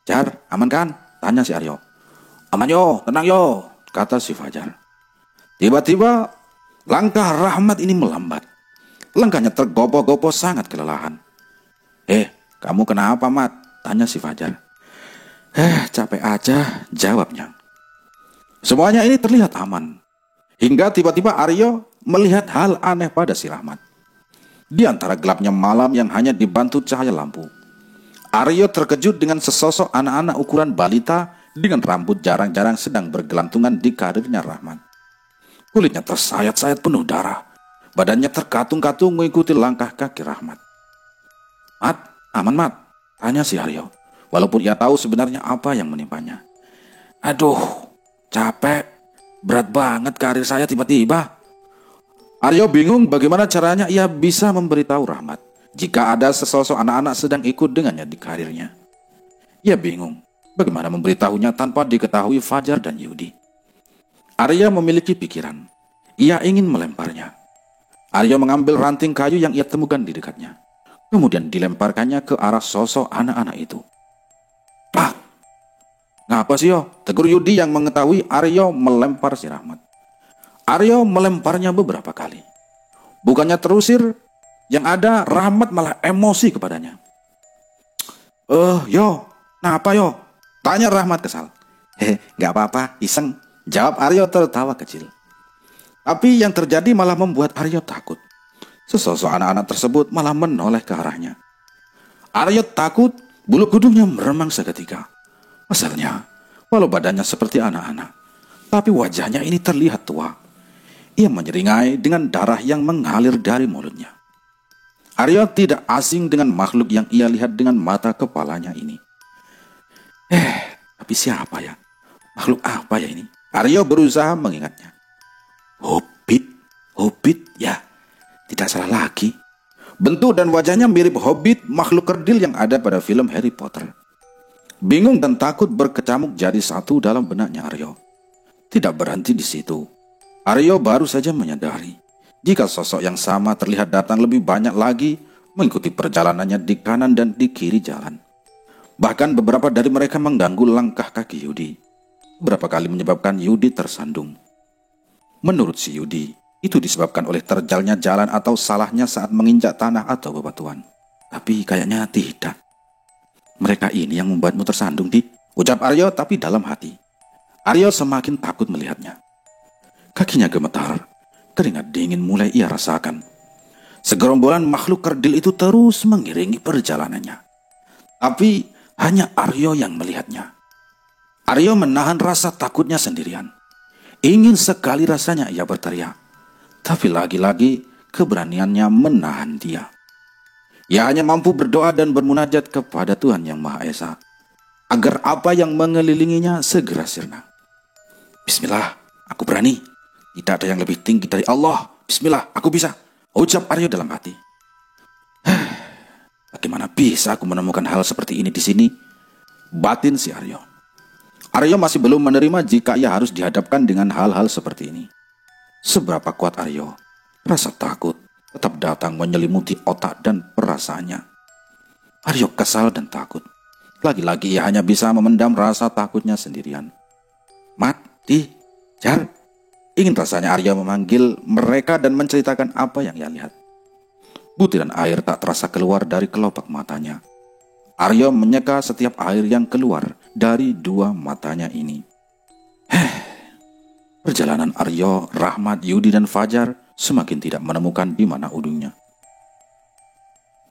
Jar, aman kan? Tanya si Aryo. Aman yo, tenang yo, kata si Fajar. Tiba-tiba langkah Rahmat ini melambat. Langkahnya tergopoh-gopoh sangat kelelahan. Kamu kenapa, Mat? Tanya si Fajar. Capek aja, jawabnya. Semuanya ini terlihat aman. Hingga tiba-tiba Aryo melihat hal aneh pada si Rahmat. Di antara gelapnya malam yang hanya dibantu cahaya lampu, Aryo terkejut dengan sesosok anak-anak ukuran balita dengan rambut jarang-jarang sedang bergelantungan di karirnya Rahmat. Kulitnya tersayat-sayat penuh darah. Badannya terkatung-katung mengikuti langkah kaki Rahmat. Mat, aman Mat? Tanya si Aryo, walaupun ia tahu sebenarnya apa yang menimpanya. Aduh, capek, berat banget karir saya tiba-tiba. Aryo bingung bagaimana caranya ia bisa memberitahu Rahmat jika ada sesosok anak-anak sedang ikut dengannya di karirnya. Ia bingung bagaimana memberitahunya tanpa diketahui Fajar dan Yudi. Aryo memiliki pikiran. Ia ingin melemparnya. Aryo mengambil ranting kayu yang ia temukan di dekatnya. Kemudian dilemparkannya ke arah sosok anak-anak itu. Pak! Ngapa sih yo? Tegur Yudi yang mengetahui Aryo melempar si Rahmat. Aryo melemparnya beberapa kali. Bukannya terusir, yang ada Rahmat malah emosi kepadanya. Yo, kenapa yo? Tanya Rahmat kesal. Gak apa-apa, iseng, jawab Aryo tertawa kecil. Tapi yang terjadi malah membuat Aryo takut. Sesosok anak-anak tersebut malah menoleh ke arahnya. Aryo takut, bulu kuduknya meremang seketika. Masalahnya, walau badannya seperti anak-anak, tapi wajahnya ini terlihat tua. Ia menyeringai dengan darah yang mengalir dari mulutnya. Aryo tidak asing dengan makhluk yang ia lihat dengan mata kepalanya ini. Tapi siapa ya? Makhluk apa ya ini? Aryo berusaha mengingatnya. Hobbit? Ya, tidak salah lagi. Bentuk dan wajahnya mirip Hobbit, makhluk kerdil yang ada pada film Harry Potter. Bingung dan takut berkecamuk jadi satu dalam benaknya Aryo. Tidak berhenti di situ. Aryo baru saja menyadari jika sosok yang sama terlihat datang lebih banyak lagi mengikuti perjalanannya di kanan dan di kiri jalan. Bahkan beberapa dari mereka mengganggu langkah kaki Yudi. Beberapa kali menyebabkan Yudi tersandung. Menurut si Yudi, itu disebabkan oleh terjalnya jalan atau salahnya saat menginjak tanah atau bebatuan. Tapi kayaknya tidak. Mereka ini yang membuatmu tersandung, ucap Aryo tapi dalam hati. Aryo semakin takut melihatnya. Kakinya gemetar, keringat dingin mulai ia rasakan. Segerombolan makhluk kerdil itu terus mengiringi perjalanannya. Tapi hanya Aryo yang melihatnya. Aryo menahan rasa takutnya sendirian. Ingin sekali rasanya ia berteriak. Tapi lagi-lagi keberaniannya menahan dia. Ia hanya mampu berdoa dan bermunajat kepada Tuhan Yang Maha Esa, agar apa yang mengelilinginya segera sirna. Bismillah, aku berani. Tidak ada yang lebih tinggi dari Allah. Bismillah, aku bisa, ucap Aryo dalam hati. Bagaimana bisa aku menemukan hal seperti ini di sini? Batin si Aryo. Aryo masih belum menerima jika ia harus dihadapkan dengan hal-hal seperti ini. Seberapa kuat Aryo, rasa takut tetap datang menyelimuti otak dan perasaannya. Aryo kesal dan takut. Lagi-lagi ia hanya bisa memendam rasa takutnya sendirian. Mati, Jar. Ingin rasanya Aryo memanggil mereka dan menceritakan apa yang ia lihat. Butiran air tak terasa keluar dari kelopak matanya. Aryo menyeka setiap air yang keluar dari dua matanya ini. Perjalanan Aryo, Rahmat, Yudi, dan Fajar semakin tidak menemukan di mana ujungnya.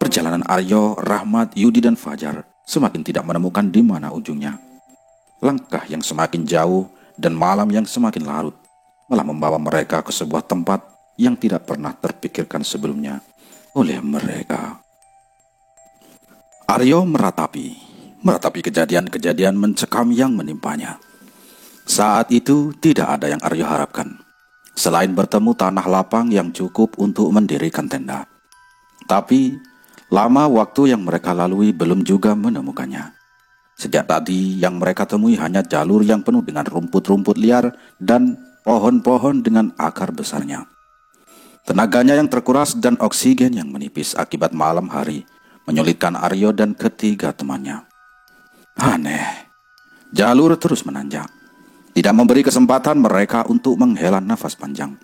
Perjalanan Aryo, Rahmat, Yudi, dan Fajar semakin tidak menemukan di mana ujungnya. Langkah yang semakin jauh dan malam yang semakin larut malah membawa mereka ke sebuah tempat yang tidak pernah terpikirkan sebelumnya oleh mereka. Aryo meratapi kejadian-kejadian mencekam yang menimpanya. Saat itu tidak ada yang Aryo harapkan, selain bertemu tanah lapang yang cukup untuk mendirikan tenda. Tapi lama waktu yang mereka lalui belum juga menemukannya. Sejak tadi yang mereka temui hanya jalur yang penuh dengan rumput-rumput liar dan pohon-pohon dengan akar besarnya. Tenaganya yang terkuras dan oksigen yang menipis akibat malam hari menyulitkan Aryo dan ketiga temannya. Aneh, jalur terus menanjak, tidak memberi kesempatan mereka untuk menghela nafas panjang.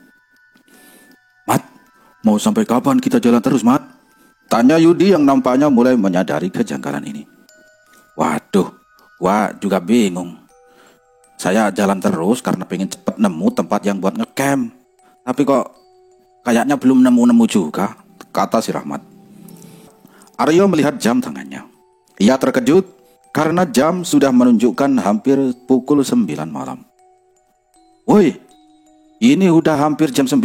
Mat, mau sampai kapan kita jalan terus, Mat? Tanya Yudi yang nampaknya mulai menyadari kejanggalan ini. Waduh, gua juga bingung. Saya jalan terus karena pengen cepat nemu tempat yang buat ngecamp. Tapi kok kayaknya belum nemu-nemu juga, kata si Rahmat. Aryo melihat jam tangannya. Ia terkejut karena jam sudah menunjukkan hampir pukul 9 malam. Woi, ini udah hampir jam 9.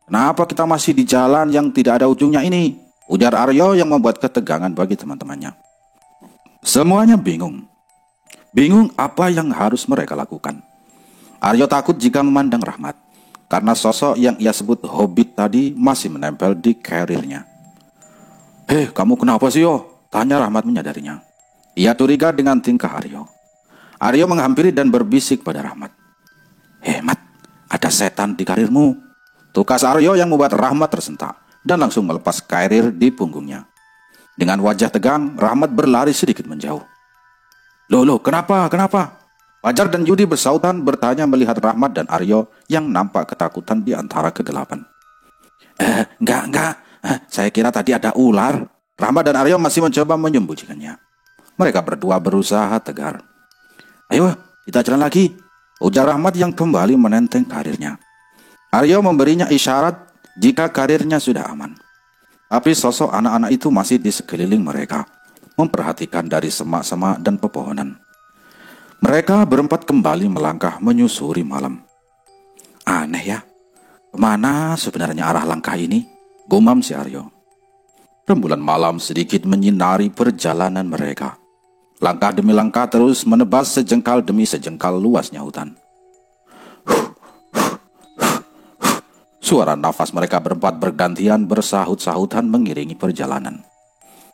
Kenapa kita masih di jalan yang tidak ada ujungnya ini? Ujar Aryo yang membuat ketegangan bagi teman-temannya. Semuanya bingung. Bingung apa yang harus mereka lakukan. Aryo takut jika memandang Rahmat, karena sosok yang ia sebut Hobbit tadi masih menempel di karirnya. Kamu kenapa sih, yo? Tanya Rahmat menyadarinya. Ia curiga dengan tingkah Aryo. Aryo menghampiri dan berbisik pada Rahmat. Mat, ada setan di karirmu. Tukas Aryo yang membuat Rahmat tersentak dan langsung melepas karir di punggungnya. Dengan wajah tegang, Rahmat berlari sedikit menjauh. Loh, kenapa? Fajar dan Yudi bersautan bertanya melihat Rahmat dan Aryo yang nampak ketakutan di antara kegelapan. Enggak. Saya kira tadi ada ular. Rahmat dan Aryo masih mencoba menyembunyikannya. Mereka berdua berusaha tegar. Ayo, kita jalan lagi, ujar Rahmat yang kembali menenteng karirnya. Aryo memberinya isyarat jika karirnya sudah aman. Tapi sosok anak-anak itu masih di sekeliling mereka, memperhatikan dari semak-semak dan pepohonan. Mereka berempat kembali melangkah menyusuri malam. Aneh ya, kemana sebenarnya arah langkah ini? Gumam si Aryo. Rembulan malam sedikit menyinari perjalanan mereka. Langkah demi langkah terus menebas sejengkal demi sejengkal luasnya hutan. Suara nafas mereka berempat bergantian bersahut-sahutan mengiringi perjalanan.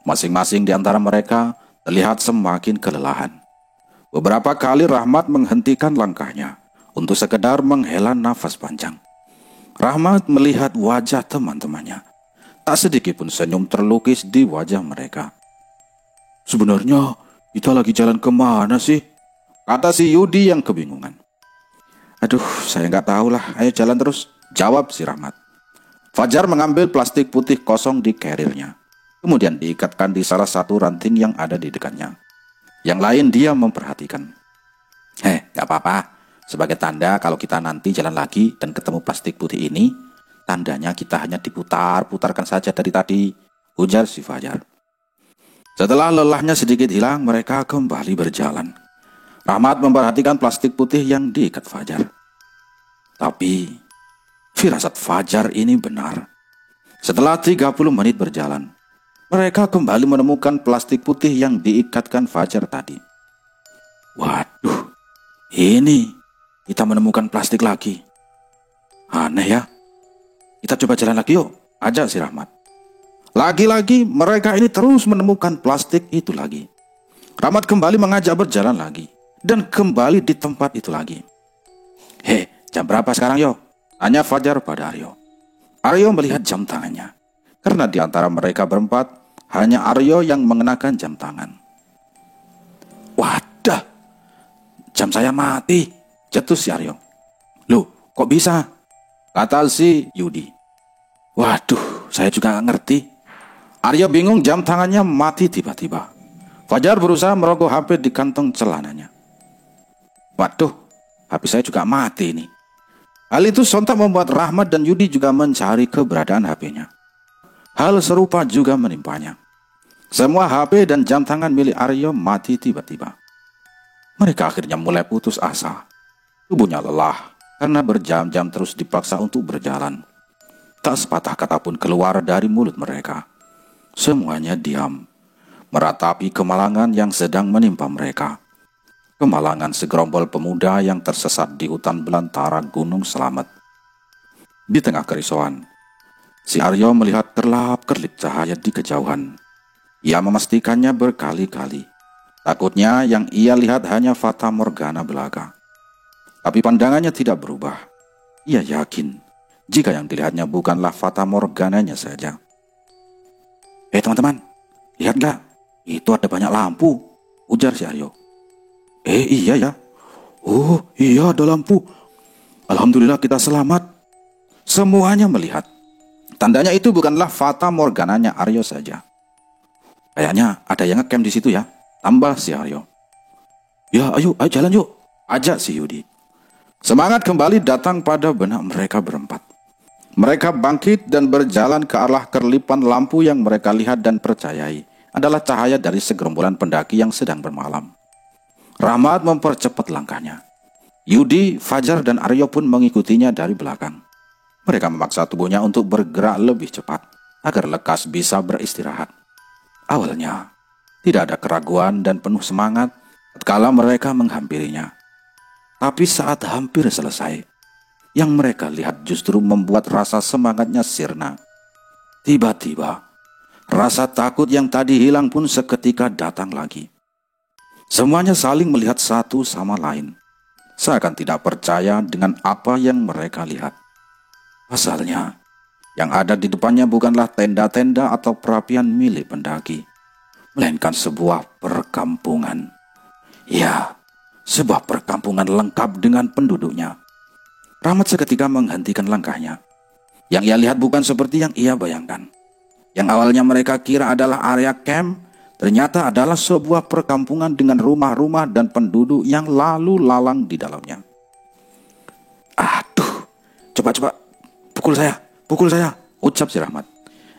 Masing-masing di antara mereka terlihat semakin kelelahan. Beberapa kali Rahmat menghentikan langkahnya untuk sekedar menghela nafas panjang. Rahmat melihat wajah teman-temannya. Tak sedikit pun senyum terlukis di wajah mereka. "Sebenarnya kita lagi jalan kemana sih?" kata si Yudi yang kebingungan. "Aduh, saya nggak tahu lah, ayo jalan terus," jawab si Rahmat. Fajar mengambil plastik putih kosong di karirnya, kemudian diikatkan di salah satu ranting yang ada di dekatnya. Yang lain dia memperhatikan. Nggak apa-apa. Sebagai tanda kalau kita nanti jalan lagi dan ketemu plastik putih ini, tandanya kita hanya diputar-putarkan saja dari tadi, ujar si Fajar. Setelah lelahnya sedikit hilang, mereka kembali berjalan. Rahmat memperhatikan plastik putih yang diikat Fajar. Tapi firasat Fajar ini benar. Setelah 30 menit berjalan, mereka kembali menemukan plastik putih yang diikatkan Fajar tadi. Waduh, ini kita menemukan plastik lagi. Aneh ya. Kita coba jalan lagi yuk, ajak si Rahmat. Lagi-lagi mereka ini terus menemukan plastik itu lagi. Rahmat kembali mengajak berjalan lagi, dan kembali di tempat itu lagi. Jam berapa sekarang yo? Tanya Fajar pada Aryo. Aryo melihat jam tangannya, karena di antara mereka berempat, hanya Aryo yang mengenakan jam tangan. Wadah, jam saya mati, cetus si Aryo. Loh, kok bisa? Kata si Yudi. Waduh, saya juga gak ngerti. Aryo bingung, jam tangannya mati tiba-tiba. Fajar berusaha merogoh HP di kantong celananya. Waduh, HP saya juga mati ini. Hal itu sontak membuat Rahmat dan Yudi juga mencari keberadaan HP-nya. Hal serupa juga menimpanya. Semua HP dan jam tangan milik Aryo mati tiba-tiba. Mereka akhirnya mulai putus asa. Tubuhnya lelah karena berjam-jam terus dipaksa untuk berjalan. Tak sepatah kata pun keluar dari mulut mereka. Semuanya diam, meratapi kemalangan yang sedang menimpa mereka. Kemalangan segerombol pemuda yang tersesat di hutan belantara Gunung Slamet. Di tengah kerisauan, si Aryo melihat kerlap-kerlip cahaya di kejauhan. Ia memastikannya berkali-kali. Takutnya yang ia lihat hanya fata morgana belaka. Tapi pandangannya tidak berubah. Ia yakin jika yang dilihatnya bukanlah fata morgananya saja. Teman-teman, lihat gak? Itu ada banyak lampu, ujar si Aryo. Iya ya. Oh iya, ada lampu. Alhamdulillah kita selamat. Semuanya melihat. Tandanya itu bukanlah fata morgananya Aryo saja. Kayaknya ada yang ngecamp di situ ya, tambah si Aryo. Ya ayo jalan yuk, ajak si Yudi. Semangat kembali datang pada benak mereka berempat. Mereka bangkit dan berjalan ke arah kerlipan lampu yang mereka lihat dan percayai adalah cahaya dari segerombolan pendaki yang sedang bermalam. Rahmat mempercepat langkahnya. Yudi, Fajar, dan Aryo pun mengikutinya dari belakang. Mereka memaksa tubuhnya untuk bergerak lebih cepat agar lekas bisa beristirahat. Awalnya, tidak ada keraguan dan penuh semangat tatkala mereka menghampirinya. Tapi saat hampir selesai, yang mereka lihat justru membuat rasa semangatnya sirna. Tiba-tiba, rasa takut yang tadi hilang pun seketika datang lagi. Semuanya saling melihat satu sama lain, seakan tidak percaya dengan apa yang mereka lihat. Pasalnya, yang ada di depannya bukanlah tenda-tenda atau perapian milik pendaki, melainkan sebuah perkampungan. Ya, sebuah perkampungan lengkap dengan penduduknya. Rahmat seketika menghentikan langkahnya. Yang ia lihat bukan seperti yang ia bayangkan. Yang awalnya mereka kira adalah area camp, ternyata adalah sebuah perkampungan dengan rumah-rumah dan penduduk yang lalu lalang di dalamnya. Aduh, coba pukul saya, ucap si Rahmat.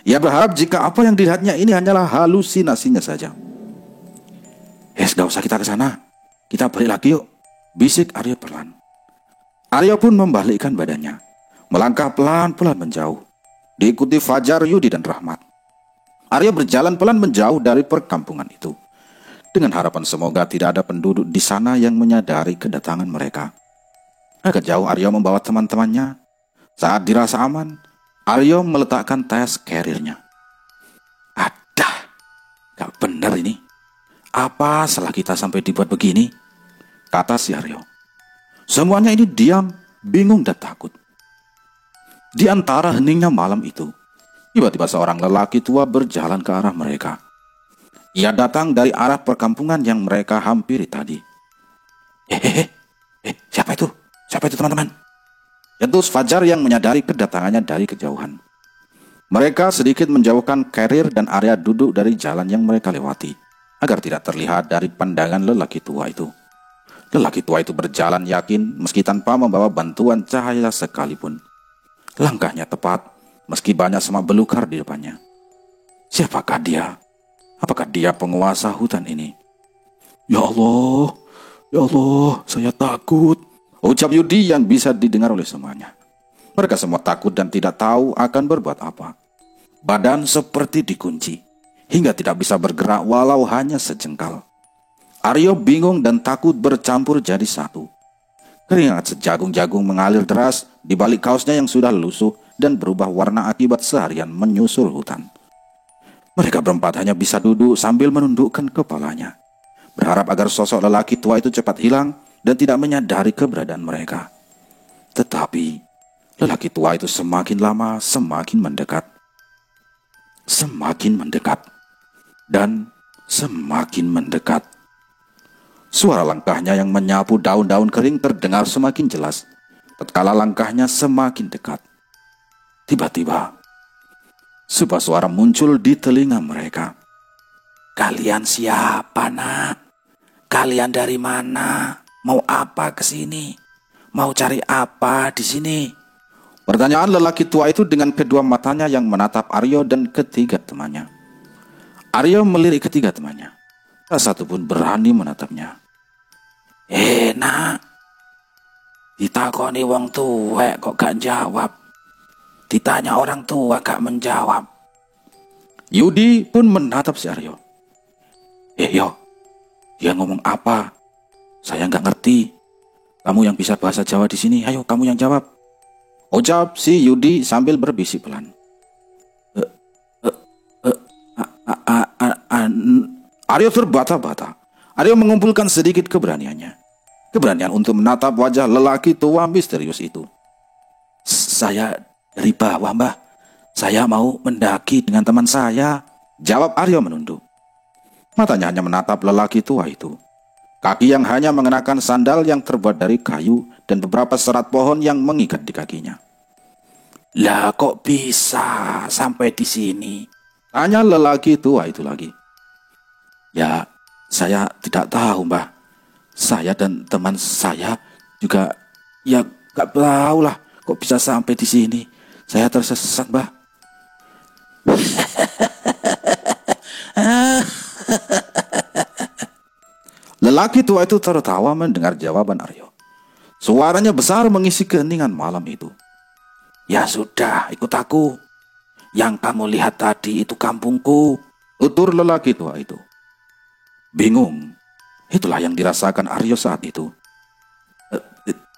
Ia berharap jika apa yang dilihatnya ini hanyalah halusinasinya saja. Gak usah kita ke sana, kita balik lagi yuk, bisik Aryo perlahan. Aryo pun membalikkan badannya, melangkah pelan-pelan menjauh, diikuti Fajar, Yudi, dan Rahmat. Aryo berjalan pelan menjauh dari perkampungan itu, dengan harapan semoga tidak ada penduduk di sana yang menyadari kedatangan mereka. Agak jauh Aryo membawa teman-temannya. Saat dirasa aman, Aryo meletakkan tes carrier-nya. Adah, gak benar ini. Apa salah kita sampai dibuat begini? Kata si Aryo. Semuanya ini diam, bingung dan takut. Di antara heningnya malam itu, tiba-tiba seorang lelaki tua berjalan ke arah mereka. Ia datang dari arah perkampungan yang mereka hampiri tadi. Siapa itu? Siapa itu teman-teman? Yentus Fajar yang menyadari kedatangannya dari kejauhan. Mereka sedikit menjauhkan carrier dan area duduk dari jalan yang mereka lewati, agar tidak terlihat dari pandangan lelaki tua itu. Lelaki tua itu berjalan yakin meski tanpa membawa bantuan cahaya sekalipun. Langkahnya tepat meski banyak semak belukar di depannya. Siapakah dia? Apakah dia penguasa hutan ini? Ya Allah, saya takut, ucap Yudi yang bisa didengar oleh semuanya. Mereka semua takut dan tidak tahu akan berbuat apa. Badan seperti dikunci, hingga tidak bisa bergerak walau hanya sejengkal. Aryo bingung dan takut bercampur jadi satu. Keringat sejagung-jagung mengalir deras di balik kaosnya yang sudah lusuh dan berubah warna akibat seharian menyusul hutan. Mereka berempat hanya bisa duduk sambil menundukkan kepalanya, berharap agar sosok lelaki tua itu cepat hilang dan tidak menyadari keberadaan mereka. Tetapi lelaki tua itu semakin lama semakin mendekat. Semakin mendekat. Dan semakin mendekat. Suara langkahnya yang menyapu daun-daun kering terdengar semakin jelas, tatkala langkahnya semakin dekat. Tiba-tiba, sebuah suara muncul di telinga mereka. Kalian siapa, nak? Kalian dari mana? Mau apa ke sini? Mau cari apa di sini? Pertanyaan lelaki tua itu dengan kedua matanya yang menatap Aryo dan ketiga temannya. Aryo melirik ketiga temannya. Tak satu pun berani menatapnya. Nak, ditakoni wong tua kok gak jawab. Ditanya orang tua gak menjawab. Yudi pun menatap si Aryo. Yo, dia ngomong apa? Saya gak ngerti. Kamu yang bisa bahasa Jawa di sini, ayo kamu yang jawab. Ucap si Yudi sambil berbisik pelan. Aryo terbata-bata. Aryo mengumpulkan sedikit keberaniannya. Keberanian untuk menatap wajah lelaki tua misterius itu. Saya dari bawah, Mbah. Saya mau mendaki dengan teman saya. Jawab Aryo menunduk. Matanya hanya menatap lelaki tua itu. Kaki yang hanya mengenakan sandal yang terbuat dari kayu dan beberapa serat pohon yang mengikat di kakinya. Lah kok bisa sampai di sini? Tanya lelaki tua itu lagi. Ya, saya tidak tahu, Mbah. Saya dan teman saya juga ya gak tahu lah kok bisa sampai di sini. Saya tersesat, Mbah. Lelaki tua itu tertawa mendengar jawaban Aryo. Suaranya besar mengisi keheningan malam itu. Ya sudah, ikut aku. Yang kamu lihat tadi itu kampungku, tutur lelaki tua itu. Bingung. Itulah yang dirasakan Aryo saat itu.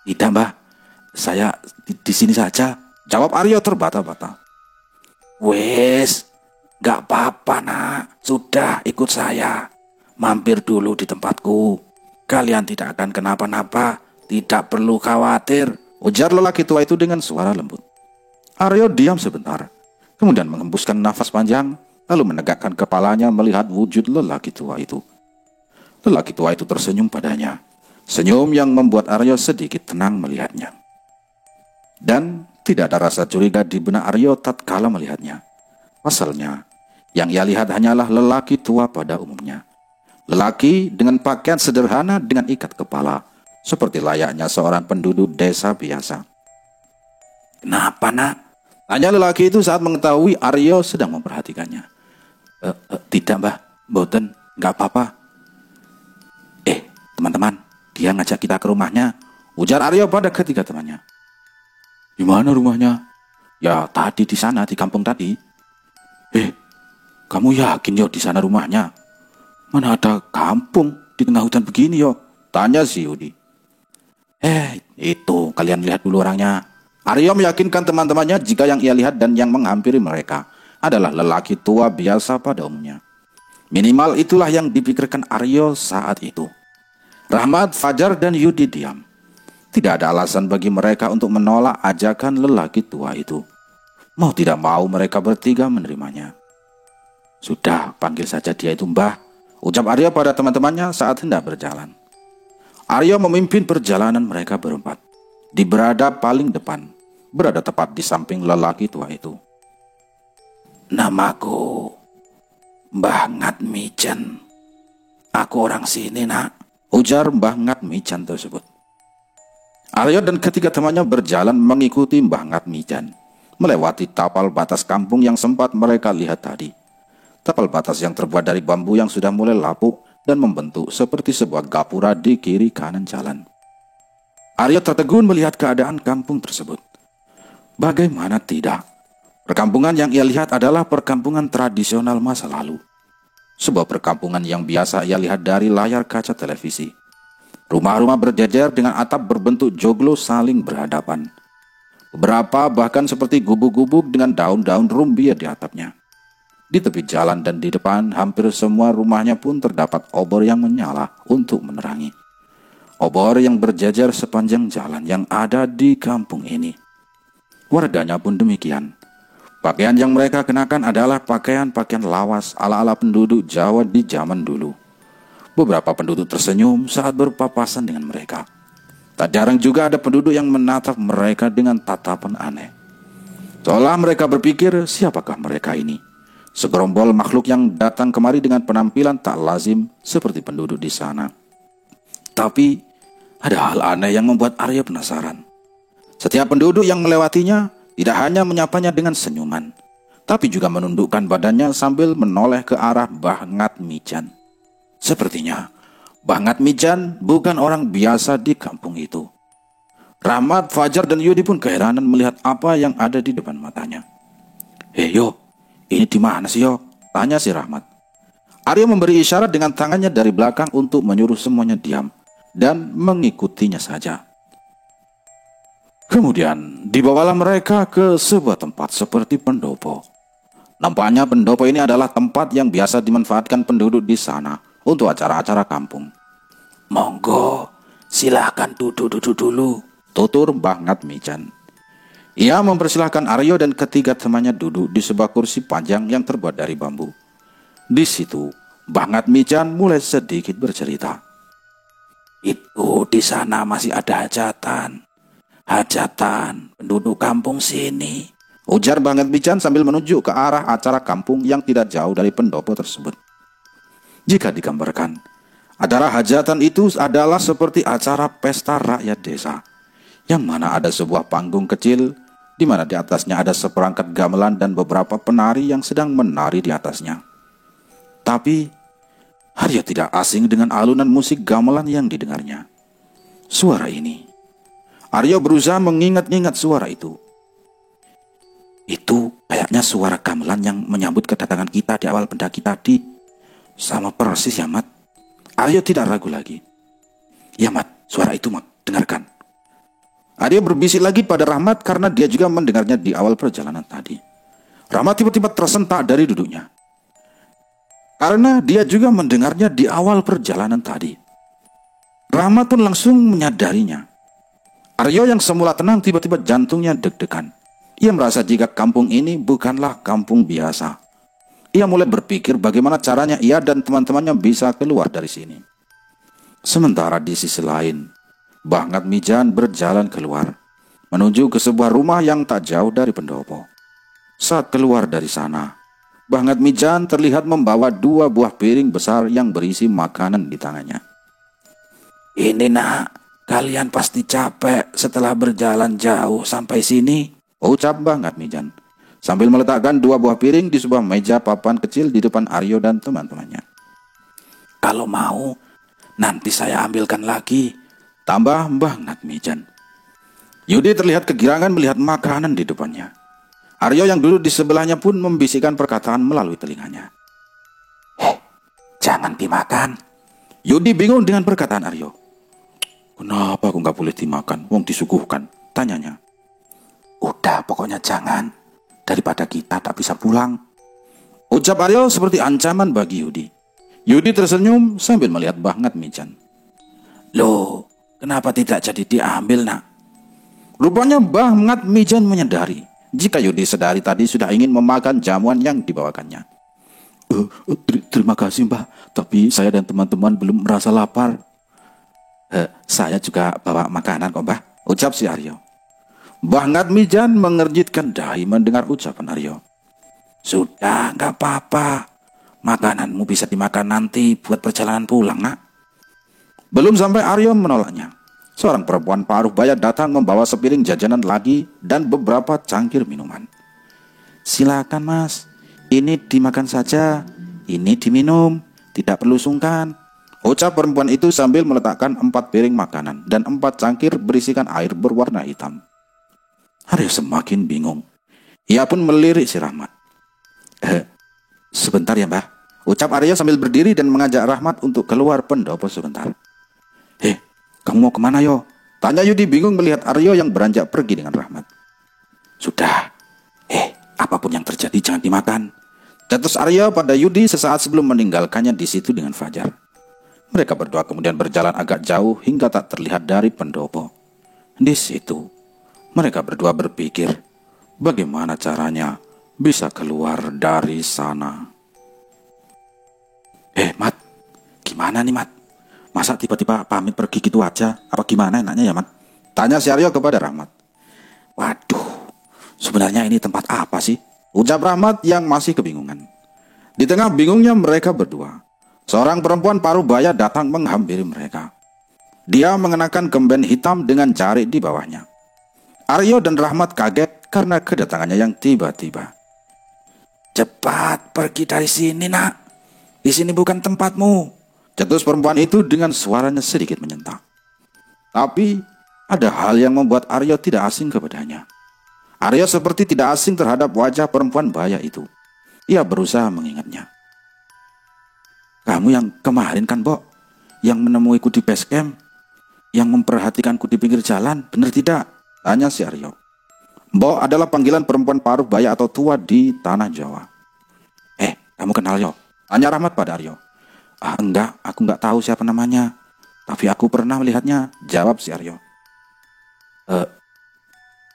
Tidak, Mbah. Saya di sini saja. Jawab Aryo terbata-bata. Wes, gak apa-apa, nak. Sudah, ikut saya. Mampir dulu di tempatku. Kalian tidak akan kenapa-napa. Tidak perlu khawatir. Ujar lelaki tua itu dengan suara lembut. Aryo diam sebentar. Kemudian menghembuskan nafas panjang. Lalu menegakkan kepalanya melihat wujud lelaki tua itu. Lelaki tua itu tersenyum padanya. Senyum yang membuat Aryo sedikit tenang melihatnya. Dan tidak ada rasa curiga di benak Aryo tatkala melihatnya. Pasalnya, yang ia lihat hanyalah lelaki tua pada umumnya. Lelaki dengan pakaian sederhana dengan ikat kepala, seperti layaknya seorang penduduk desa biasa. Kenapa, nak? Tanya lelaki itu saat mengetahui Aryo sedang memperhatikannya. Tidak, Mbah. Mboten, gak apa-apa. Teman-teman, dia ngajak kita ke rumahnya. Ujar Aryo pada ketiga temannya. Di mana rumahnya? Ya tadi di sana, di kampung tadi. Kamu yakin yo di sana rumahnya? Mana ada kampung di tengah hutan begini yo? Tanya si Yudi. Itu kalian lihat dulu orangnya. Aryo meyakinkan teman-temannya jika yang ia lihat dan yang menghampiri mereka adalah lelaki tua biasa pada umumnya. Minimal itulah yang dipikirkan Aryo saat itu. Rahmat, Fajar, dan Yudi diam. Tidak ada alasan bagi mereka untuk menolak ajakan lelaki tua itu. Mau tidak mau mereka bertiga menerimanya. "Sudah, panggil saja dia itu Mbah," ucap Aryo pada teman-temannya saat hendak berjalan. Aryo memimpin perjalanan mereka berempat. Di berada paling depan, berada tepat di samping lelaki tua itu. "Namaku Mbah Ngatmijan. Aku orang sini, nak," ujar Mbah Ngatmijan tersebut. Aryo dan ketiga temannya berjalan mengikuti Mbah Ngatmijan, melewati tapal batas kampung yang sempat mereka lihat tadi. Tapal batas yang terbuat dari bambu yang sudah mulai lapuk dan membentuk seperti sebuah gapura di kiri kanan jalan. Aryo tertegun melihat keadaan kampung tersebut. Bagaimana tidak? Perkampungan yang ia lihat adalah perkampungan tradisional masa lalu. Sebuah perkampungan yang biasa ia lihat dari layar kaca televisi. Rumah-rumah berjejer dengan atap berbentuk joglo saling berhadapan. Beberapa bahkan seperti gubuk-gubuk dengan daun-daun rumbia di atapnya. Di tepi jalan dan di depan hampir semua rumahnya pun terdapat obor yang menyala untuk menerangi. Obor yang berjejer sepanjang jalan yang ada di kampung ini. Warganya pun demikian. Pakaian yang mereka kenakan adalah pakaian-pakaian lawas ala-ala penduduk Jawa di zaman dulu. Beberapa penduduk tersenyum saat berpapasan dengan mereka. Tak jarang juga ada penduduk yang menatap mereka dengan tatapan aneh. Seolah mereka berpikir, siapakah mereka ini? Segerombol makhluk yang datang kemari dengan penampilan tak lazim seperti penduduk di sana. Tapi ada hal aneh yang membuat Aryo penasaran. Setiap penduduk yang melewatinya tidak hanya menyapanya dengan senyuman, tapi juga menundukkan badannya sambil menoleh ke arah Mbah Ngatmijan. Sepertinya Mbah Ngatmijan bukan orang biasa di kampung itu. Rahmat, Fajar, dan Yudi pun keheranan melihat apa yang ada di depan matanya. Yo, ini di mana sih yo?" tanya si Rahmat. Aryo memberi isyarat dengan tangannya dari belakang untuk menyuruh semuanya diam dan mengikutinya saja. Kemudian dibawalah mereka ke sebuah tempat seperti pendopo. Nampaknya pendopo ini adalah tempat yang biasa dimanfaatkan penduduk di sana untuk acara-acara kampung. "Monggo, silahkan duduk-duduk dulu," tutur Mbah Ngatmijan. Ia mempersilahkan Aryo dan ketiga temannya duduk di sebuah kursi panjang yang terbuat dari bambu. Di situ, Mbah Ngatmijan mulai sedikit bercerita. "Itu di sana masih ada hajatan penduduk kampung sini," ujar Mbah Ngatmijan sambil menunjuk ke arah acara kampung yang tidak jauh dari pendopo tersebut. Jika digambarkan, acara hajatan itu adalah seperti acara pesta rakyat desa, yang mana ada sebuah panggung kecil, di mana di atasnya ada seperangkat gamelan dan beberapa penari yang sedang menari di atasnya. Tapi Aryo tidak asing dengan alunan musik gamelan yang didengarnya. Suara ini, Aryo berusaha mengingat-ingat suara itu. Itu kayaknya suara gamelan yang menyambut kedatangan kita di awal pendaki tadi. Sama persis ya, Mat. Aryo tidak ragu lagi. "Ya, Mat, suara itu, Mat, dengarkan." Aryo berbisik lagi pada Rahmat karena dia juga mendengarnya di awal perjalanan tadi. Rahmat tiba-tiba tersentak dari duduknya, karena dia juga mendengarnya di awal perjalanan tadi. Rahmat pun langsung menyadarinya. Aryo yang semula tenang tiba-tiba jantungnya deg-degan. Ia merasa jika kampung ini bukanlah kampung biasa. Ia mulai berpikir bagaimana caranya ia dan teman-temannya bisa keluar dari sini. Sementara di sisi lain, Mbah Ngatmijan berjalan keluar, menuju ke sebuah rumah yang tak jauh dari pendopo. Saat keluar dari sana, Mbah Ngatmijan terlihat membawa 2 buah piring besar yang berisi makanan di tangannya. "Ini nak, kalian pasti capek setelah berjalan jauh sampai sini," ucap Mbah Ngatmijan, sambil meletakkan 2 buah piring di sebuah meja papan kecil di depan Aryo dan teman-temannya. "Kalau mau, nanti saya ambilkan lagi," tambah Mbah Ngatmijan. Yudi terlihat kegirangan melihat makanan di depannya. Aryo yang duduk di sebelahnya pun membisikkan perkataan melalui telinganya. "Jangan dimakan." Yudi bingung dengan perkataan Aryo. "Kenapa aku nggak boleh dimakan? Wong disuguhkan," tanyanya. Udah, pokoknya jangan. Daripada kita tak bisa pulang. Ucap Aryo seperti ancaman bagi Yudi. Yudi tersenyum sambil melihat Mbah Ngatmijan. Loh, kenapa tidak jadi diambil, nak? Rupanya Mbah Ngatmijan menyadari jika Yudi sedari tadi sudah ingin memakan jamuan yang dibawakannya. Terima kasih, Mbah, tapi saya dan teman-teman belum merasa lapar. Saya juga bawa makanan kok, Mbah, ucap si Aryo. Mbah Ngatmijan mengerjitkan dahi mendengar ucapan Aryo. Sudah, gak apa-apa. Makananmu bisa dimakan nanti buat perjalanan pulang, nak. Belum sampai Aryo menolaknya, seorang perempuan paruh baya datang membawa sepiring jajanan lagi dan beberapa cangkir minuman. Silakan, Mas. Ini dimakan saja, ini diminum, tidak perlu sungkan, ucap perempuan itu sambil meletakkan 4 piring makanan dan 4 cangkir berisikan air berwarna hitam. Aryo semakin bingung. Ia pun melirik si Rahmat. Sebentar ya, Mbah, ucap Aryo sambil berdiri dan mengajak Rahmat untuk keluar pendopo sebentar. Kamu mau kemana, yo? Tanya Yudi bingung melihat Aryo yang beranjak pergi dengan Rahmat. Sudah, apapun yang terjadi jangan dimakan, cetus Aryo pada Yudi sesaat sebelum meninggalkannya di situ dengan Fajar. Mereka berdua kemudian berjalan agak jauh hingga tak terlihat dari pendopo. Di situ, mereka berdua berpikir bagaimana caranya bisa keluar dari sana. Mat, gimana nih, Mat? Masa tiba-tiba pamit pergi gitu aja? Apa gimana enaknya ya, Mat? Tanya si Aryo kepada Rahmat. Waduh, sebenarnya ini tempat apa sih? Ucap Rahmat yang masih kebingungan. Di tengah bingungnya mereka berdua, seorang perempuan paruh baya datang menghampiri mereka. Dia mengenakan kemben hitam dengan jari di bawahnya. Aryo dan Rahmat kaget karena kedatangannya yang tiba-tiba. Cepat pergi dari sini, nak. Di sini bukan tempatmu, cetus perempuan itu dengan suaranya sedikit menyentak. Tapi ada hal yang membuat Aryo tidak asing kepadanya. Aryo seperti tidak asing terhadap wajah perempuan baya itu. Ia berusaha mengingatnya. Kamu yang kemarin kan, Mbok? Yang menemuiku di base camp? Yang memperhatikanku di pinggir jalan, benar tidak? Tanya si Aryo. Mbok adalah panggilan perempuan paruh baya atau tua di tanah Jawa. Kamu kenal, yo? Tanya Rahmat pada Aryo. Enggak, aku enggak tahu siapa namanya. Tapi aku pernah melihatnya, jawab si Aryo.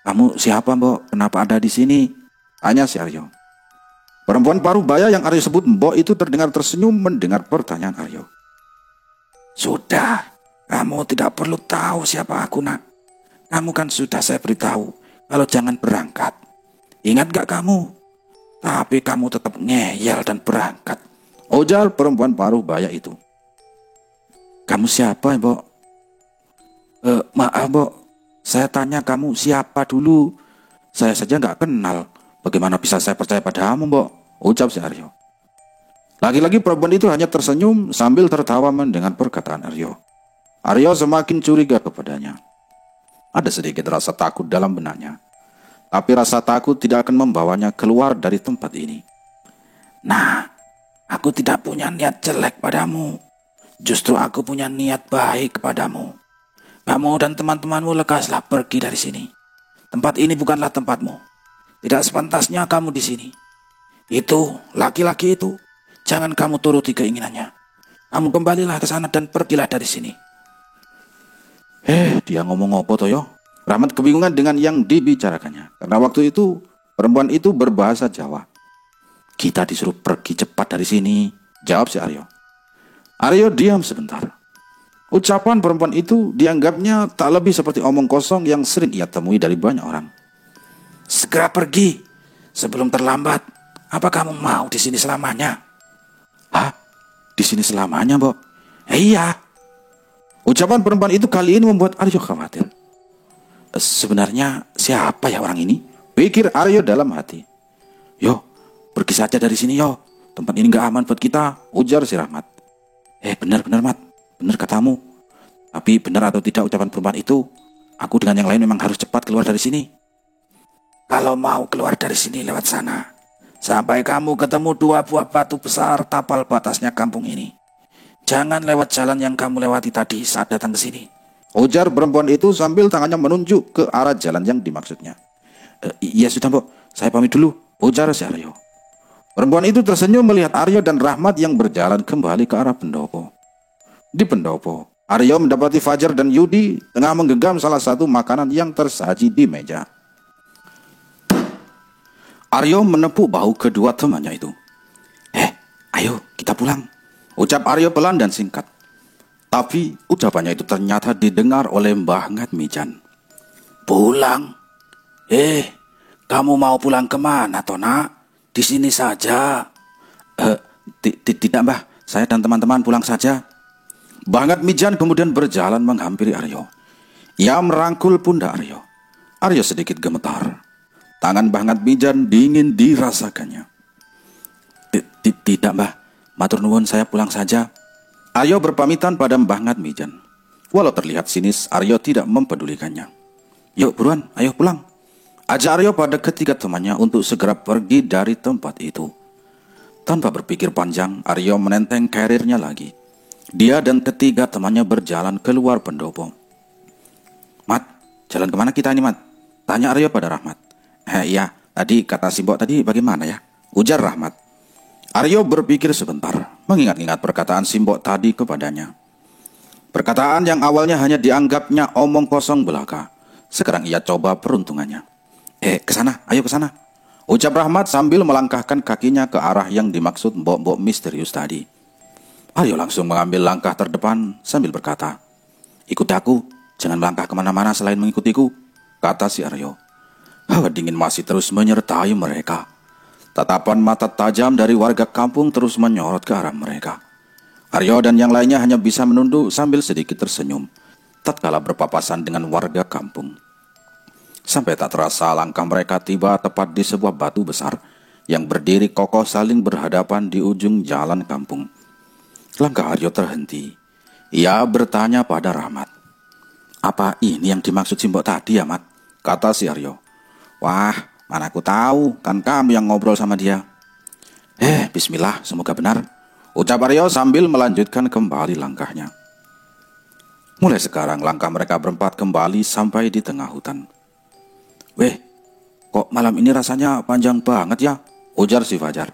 Kamu siapa, Mbok? Kenapa ada di sini? Tanya si Aryo. Perempuan paruh baya yang Aryo sebut Mbok itu terdengar tersenyum mendengar pertanyaan Aryo. Sudah, kamu tidak perlu tahu siapa aku, nak. Kamu kan sudah saya beritahu kalau jangan berangkat. Ingat gak kamu? Tapi kamu tetap ngeyel dan berangkat, ujar perempuan paruh baya itu. Kamu siapa, Mbok? Maaf, Mbok. Saya tanya kamu siapa dulu. Saya saja gak kenal. Bagaimana bisa saya percaya padamu, Mbok? Ucap si Aryo. Lagi-lagi perempuan itu hanya tersenyum sambil tertawa mendengar perkataan Aryo. Aryo semakin curiga kepadanya. Ada sedikit rasa takut dalam benaknya. Tapi rasa takut tidak akan membawanya keluar dari tempat ini. Nah, aku tidak punya niat jelek padamu. Justru aku punya niat baik kepadamu. Kamu dan teman-temanmu lekaslah pergi dari sini. Tempat ini bukanlah tempatmu. Tidak sepantasnya kamu di sini. Itu, laki-laki itu, jangan kamu turuti keinginannya. Kamu kembalilah ke sana dan pergilah dari sini. Dia ngomong apa toh, yo? Rahmat kebingungan dengan yang dibicarakannya. Karena waktu itu perempuan itu berbahasa Jawa. Kita disuruh pergi cepat dari sini, jawab si Aryo. Aryo diam sebentar. Ucapan perempuan itu dianggapnya tak lebih seperti omong kosong yang sering ia temui dari banyak orang. Segera pergi sebelum terlambat. Apa kamu mau di sini selamanya? Hah? Di sini selamanya, Mbok? Iya. Ucapan perempuan itu kali ini membuat Aryo khawatir. Sebenarnya siapa ya orang ini? Pikir Aryo dalam hati. Yo, pergi saja dari sini, yo. Tempat ini gak aman buat kita, ujar si Rahmat. Benar, Mat. Benar katamu. Tapi benar atau tidak ucapan perempuan itu, aku dengan yang lain memang harus cepat keluar dari sini. Kalau mau keluar dari sini lewat sana, sampai kamu ketemu 2 buah batu besar tapal batasnya kampung ini. Jangan lewat jalan yang kamu lewati tadi saat datang ke sini, ujar perempuan itu sambil tangannya menunjuk ke arah jalan yang dimaksudnya. Iya sudah Mbok, saya pamit dulu, ujar si Aryo. Perempuan itu tersenyum melihat Aryo dan Rahmat yang berjalan kembali ke arah pendopo. Di pendopo, Aryo mendapati Fajar dan Yudi tengah menggenggam salah satu makanan yang tersaji di meja. Aryo menepuk bahu kedua temannya itu. Ayo kita pulang, ucap Aryo pelan dan singkat. Tapi ucapannya itu ternyata didengar oleh Mbah Ngatmijan. Pulang? Kamu mau pulang kemana, Tona? Di sini saja. Tidak Mbah, saya dan teman-teman pulang saja. Mbah Ngatmijan kemudian berjalan menghampiri Aryo. Ia merangkul pundak Aryo. Aryo sedikit gemetar. Tangan Mbah Ngatmijan dingin dirasakannya. Tidak Mbah, matur nuwun, saya pulang saja. Aryo berpamitan pada Mbah Ngatmijan. Walau terlihat sinis, Aryo tidak mempedulikannya. Yuk buruan, ayo pulang, ajak Aryo pada ketiga temannya untuk segera pergi dari tempat itu. Tanpa berpikir panjang, Aryo menenteng karirnya lagi. Dia dan ketiga temannya berjalan keluar pendopo. Mat, jalan kemana kita ini, Mat? Tanya Aryo pada Rahmat. Iya, tadi kata Simbok tadi bagaimana ya? Ujar Rahmat. Aryo berpikir sebentar, mengingat-ingat perkataan Simbok tadi kepadanya. Perkataan yang awalnya hanya dianggapnya omong kosong belaka. Sekarang ia coba peruntungannya. Kesana, ayo kesana, ucap Rahmat sambil melangkahkan kakinya ke arah yang dimaksud mbok-mbok misterius tadi. Aryo langsung mengambil langkah terdepan sambil berkata, ikuti aku, jangan melangkah kemana-mana selain mengikutiku, kata si Aryo. Hawa dingin masih terus menyertai mereka. Tatapan mata tajam dari warga kampung terus menyorot ke arah mereka. Aryo dan yang lainnya hanya bisa menunduk sambil sedikit tersenyum tatkala berpapasan dengan warga kampung. Sampai tak terasa langkah mereka tiba tepat di sebuah batu besar yang berdiri kokoh saling berhadapan di ujung jalan kampung. Langkah Aryo terhenti. Ia bertanya pada Rahmat. Apa ini yang dimaksud Simbok tadi ya, Mat? Kata si Aryo. Wah, mana aku tahu, kan kamu yang ngobrol sama dia. Bismillah, semoga benar, ucap Aryo sambil melanjutkan kembali langkahnya. Mulai sekarang langkah mereka berempat kembali sampai di tengah hutan. Kok malam ini rasanya panjang banget ya? Ujar si Fajar.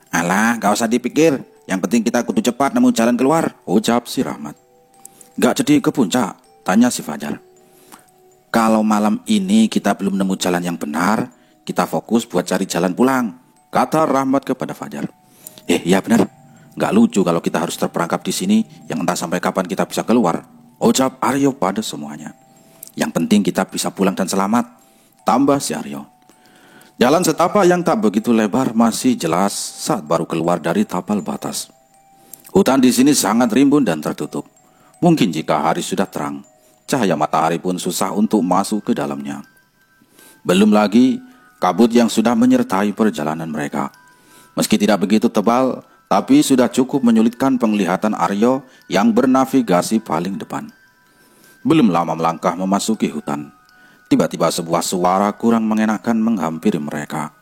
Alah, gak usah dipikir, yang penting kita kudu cepat nemu jalan keluar, ucap si Rahmat. Gak jadi ke puncak? Tanya si Fajar. Kalau malam ini kita belum nemu jalan yang benar, kita fokus buat cari jalan pulang, kata Rahmat kepada Fajar. Iya benar, gak lucu kalau kita harus terperangkap di sini yang entah sampai kapan kita bisa keluar, ucap Aryo pada semuanya. Yang penting kita bisa pulang dan selamat, tambah si Aryo. Jalan setapak yang tak begitu lebar masih jelas saat baru keluar dari tapal batas. Hutan di sini sangat rimbun dan tertutup. Mungkin jika hari sudah terang, cahaya matahari pun susah untuk masuk ke dalamnya. Belum lagi kabut yang sudah menyertai perjalanan mereka. Meski tidak begitu tebal, tapi sudah cukup menyulitkan penglihatan Aryo yang bernavigasi paling depan. Belum lama melangkah memasuki hutan, tiba-tiba sebuah suara kurang mengenakan menghampiri mereka.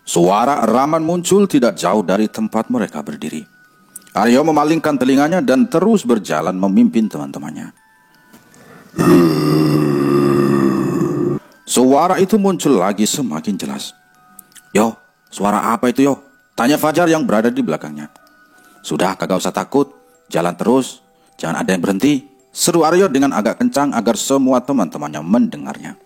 Suara eraman muncul tidak jauh dari tempat mereka berdiri. Aryo memalingkan telinganya dan terus berjalan memimpin teman-temannya. Suara itu muncul lagi semakin jelas. Yo, suara apa itu yo? Tanya Fajar yang berada di belakangnya. Sudah, kagak usah takut, jalan terus, jangan ada yang berhenti, seru Aryo dengan agak kencang agar semua teman-temannya mendengarnya.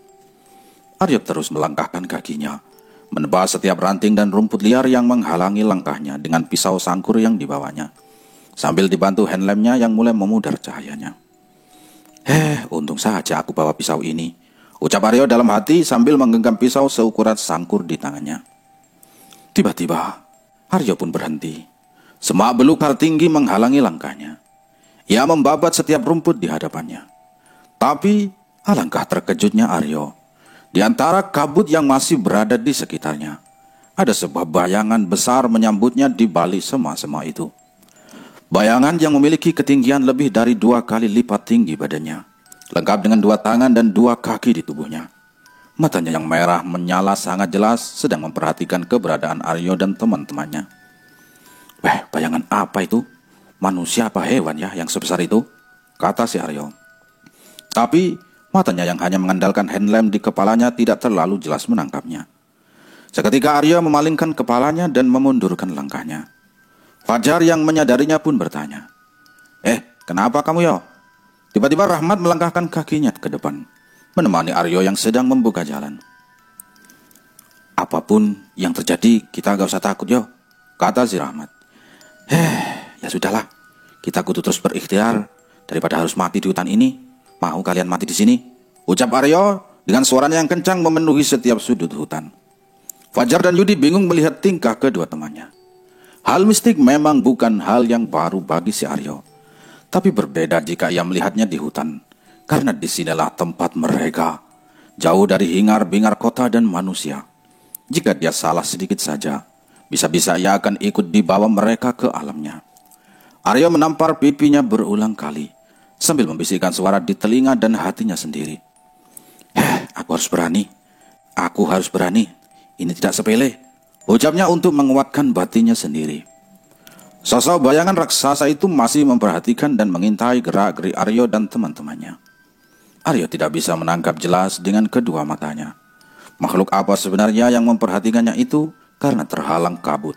Aryo terus melangkahkan kakinya, menebas setiap ranting dan rumput liar yang menghalangi langkahnya dengan pisau sangkur yang dibawanya, sambil dibantu handlampnya yang mulai memudar cahayanya. Untung saja aku bawa pisau ini, ucap Aryo dalam hati sambil menggenggam pisau seukuran sangkur di tangannya. Tiba-tiba Aryo pun berhenti. Semak belukar tinggi menghalangi langkahnya. Ia membabat setiap rumput di hadapannya. Tapi alangkah terkejutnya Aryo. Di antara kabut yang masih berada di sekitarnya, ada sebuah bayangan besar menyambutnya di balik sema-sema itu. Bayangan yang memiliki ketinggian lebih dari 2 kali lipat tinggi badannya, lengkap dengan 2 tangan dan 2 kaki di tubuhnya. Matanya yang merah menyala sangat jelas sedang memperhatikan keberadaan Aryo dan teman-temannya. Bayangan apa itu? Manusia apa hewan ya yang sebesar itu? kata si Aryo. Tapi matanya yang hanya mengandalkan handlamp di kepalanya tidak terlalu jelas menangkapnya. Seketika Aryo memalingkan kepalanya dan memundurkan langkahnya. Fajar yang menyadarinya pun bertanya, kenapa kamu yo? Tiba-tiba Rahmat melangkahkan kakinya ke depan, menemani Aryo yang sedang membuka jalan. Apapun yang terjadi, kita gak usah takut yo, kata si Rahmat. Ya sudahlah, kita kudu terus berikhtiar daripada harus mati di hutan ini. Mau kalian mati di sini? Ucap Aryo dengan suaranya yang kencang memenuhi setiap sudut hutan. Fajar dan Yudi bingung melihat tingkah kedua temannya. Hal mistik memang bukan hal yang baru bagi si Aryo. Tapi berbeda jika ia melihatnya di hutan. Karena disinilah tempat mereka. Jauh dari hingar-bingar kota dan manusia. Jika dia salah sedikit saja, bisa-bisa ia akan ikut dibawa mereka ke alamnya. Aryo menampar pipinya berulang kali, sambil membisikkan suara di telinga dan hatinya sendiri. Aku harus berani. Aku harus berani. Ini tidak sepele, ucapnya untuk menguatkan batinnya sendiri. Sosok bayangan raksasa itu masih memperhatikan dan mengintai gerak-gerik Aryo dan teman-temannya. Aryo tidak bisa menangkap jelas dengan kedua matanya. Makhluk apa sebenarnya yang memperhatikannya itu karena terhalang kabut.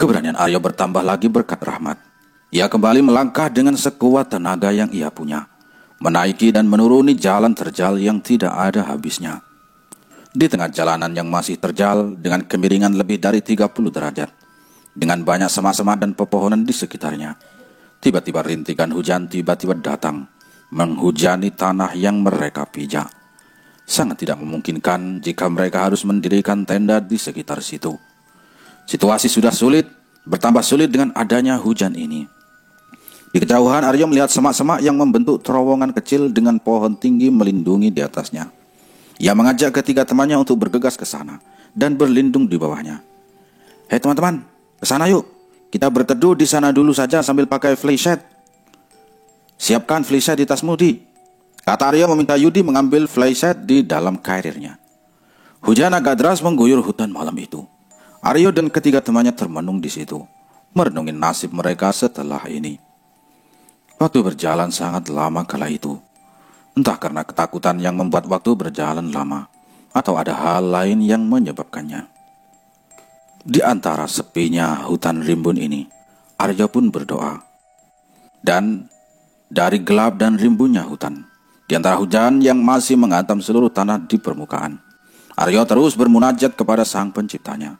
Keberanian Aryo bertambah lagi berkat Rahmat. Ia kembali melangkah dengan sekuat tenaga yang ia punya, menaiki dan menuruni jalan terjal yang tidak ada habisnya. Di tengah jalanan yang masih terjal dengan kemiringan lebih dari 30 derajat, dengan banyak semak-semak dan pepohonan di sekitarnya, tiba-tiba rintikan hujan tiba-tiba datang, menghujani tanah yang mereka pijak. Sangat tidak memungkinkan jika mereka harus mendirikan tenda di sekitar situ. Situasi sudah sulit, bertambah sulit dengan adanya hujan ini. Di kejauhan Aryo melihat semak-semak yang membentuk terowongan kecil dengan pohon tinggi melindungi di atasnya. Ia mengajak ketiga temannya untuk bergegas ke sana dan berlindung di bawahnya. Hei teman-teman, ke sana yuk. Kita berteduh di sana dulu saja sambil pakai flashlight. Siapkan flashlight di tasmu, Di. Kata Aryo meminta Yudi mengambil flashlight di dalam karirnya. Hujan agak deras mengguyur hutan malam itu. Aryo dan ketiga temannya termenung di situ, merenungi nasib mereka setelah ini. Waktu berjalan sangat lama kala itu. Entah karena ketakutan yang membuat waktu berjalan lama, atau ada hal lain yang menyebabkannya. Di antara sepinya hutan rimbun ini, Aryo pun berdoa. Dan dari gelap dan rimbunnya hutan, di antara hujan yang masih menghantam seluruh tanah di permukaan, Aryo terus bermunajat kepada Sang Penciptanya.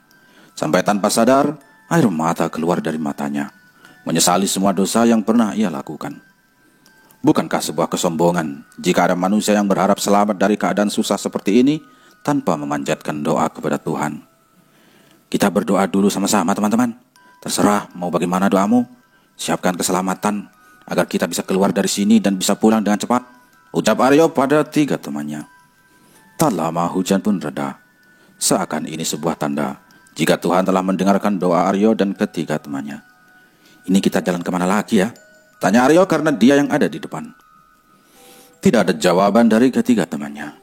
Sampai tanpa sadar, air mata keluar dari matanya, menyesali semua dosa yang pernah ia lakukan. Bukankah sebuah kesombongan jika ada manusia yang berharap selamat dari keadaan susah seperti ini tanpa memanjatkan doa kepada Tuhan? Kita berdoa dulu sama-sama teman-teman. Terserah mau bagaimana doamu. Siapkan keselamatan agar kita bisa keluar dari sini dan bisa pulang dengan cepat, ucap Aryo pada tiga temannya. Tak lama hujan pun reda. Seakan ini sebuah tanda jika Tuhan telah mendengarkan doa Aryo dan ketiga temannya. Ini kita jalan kemana lagi ya? Tanya Aryo karena dia yang ada di depan. Tidak ada jawaban dari ketiga temannya.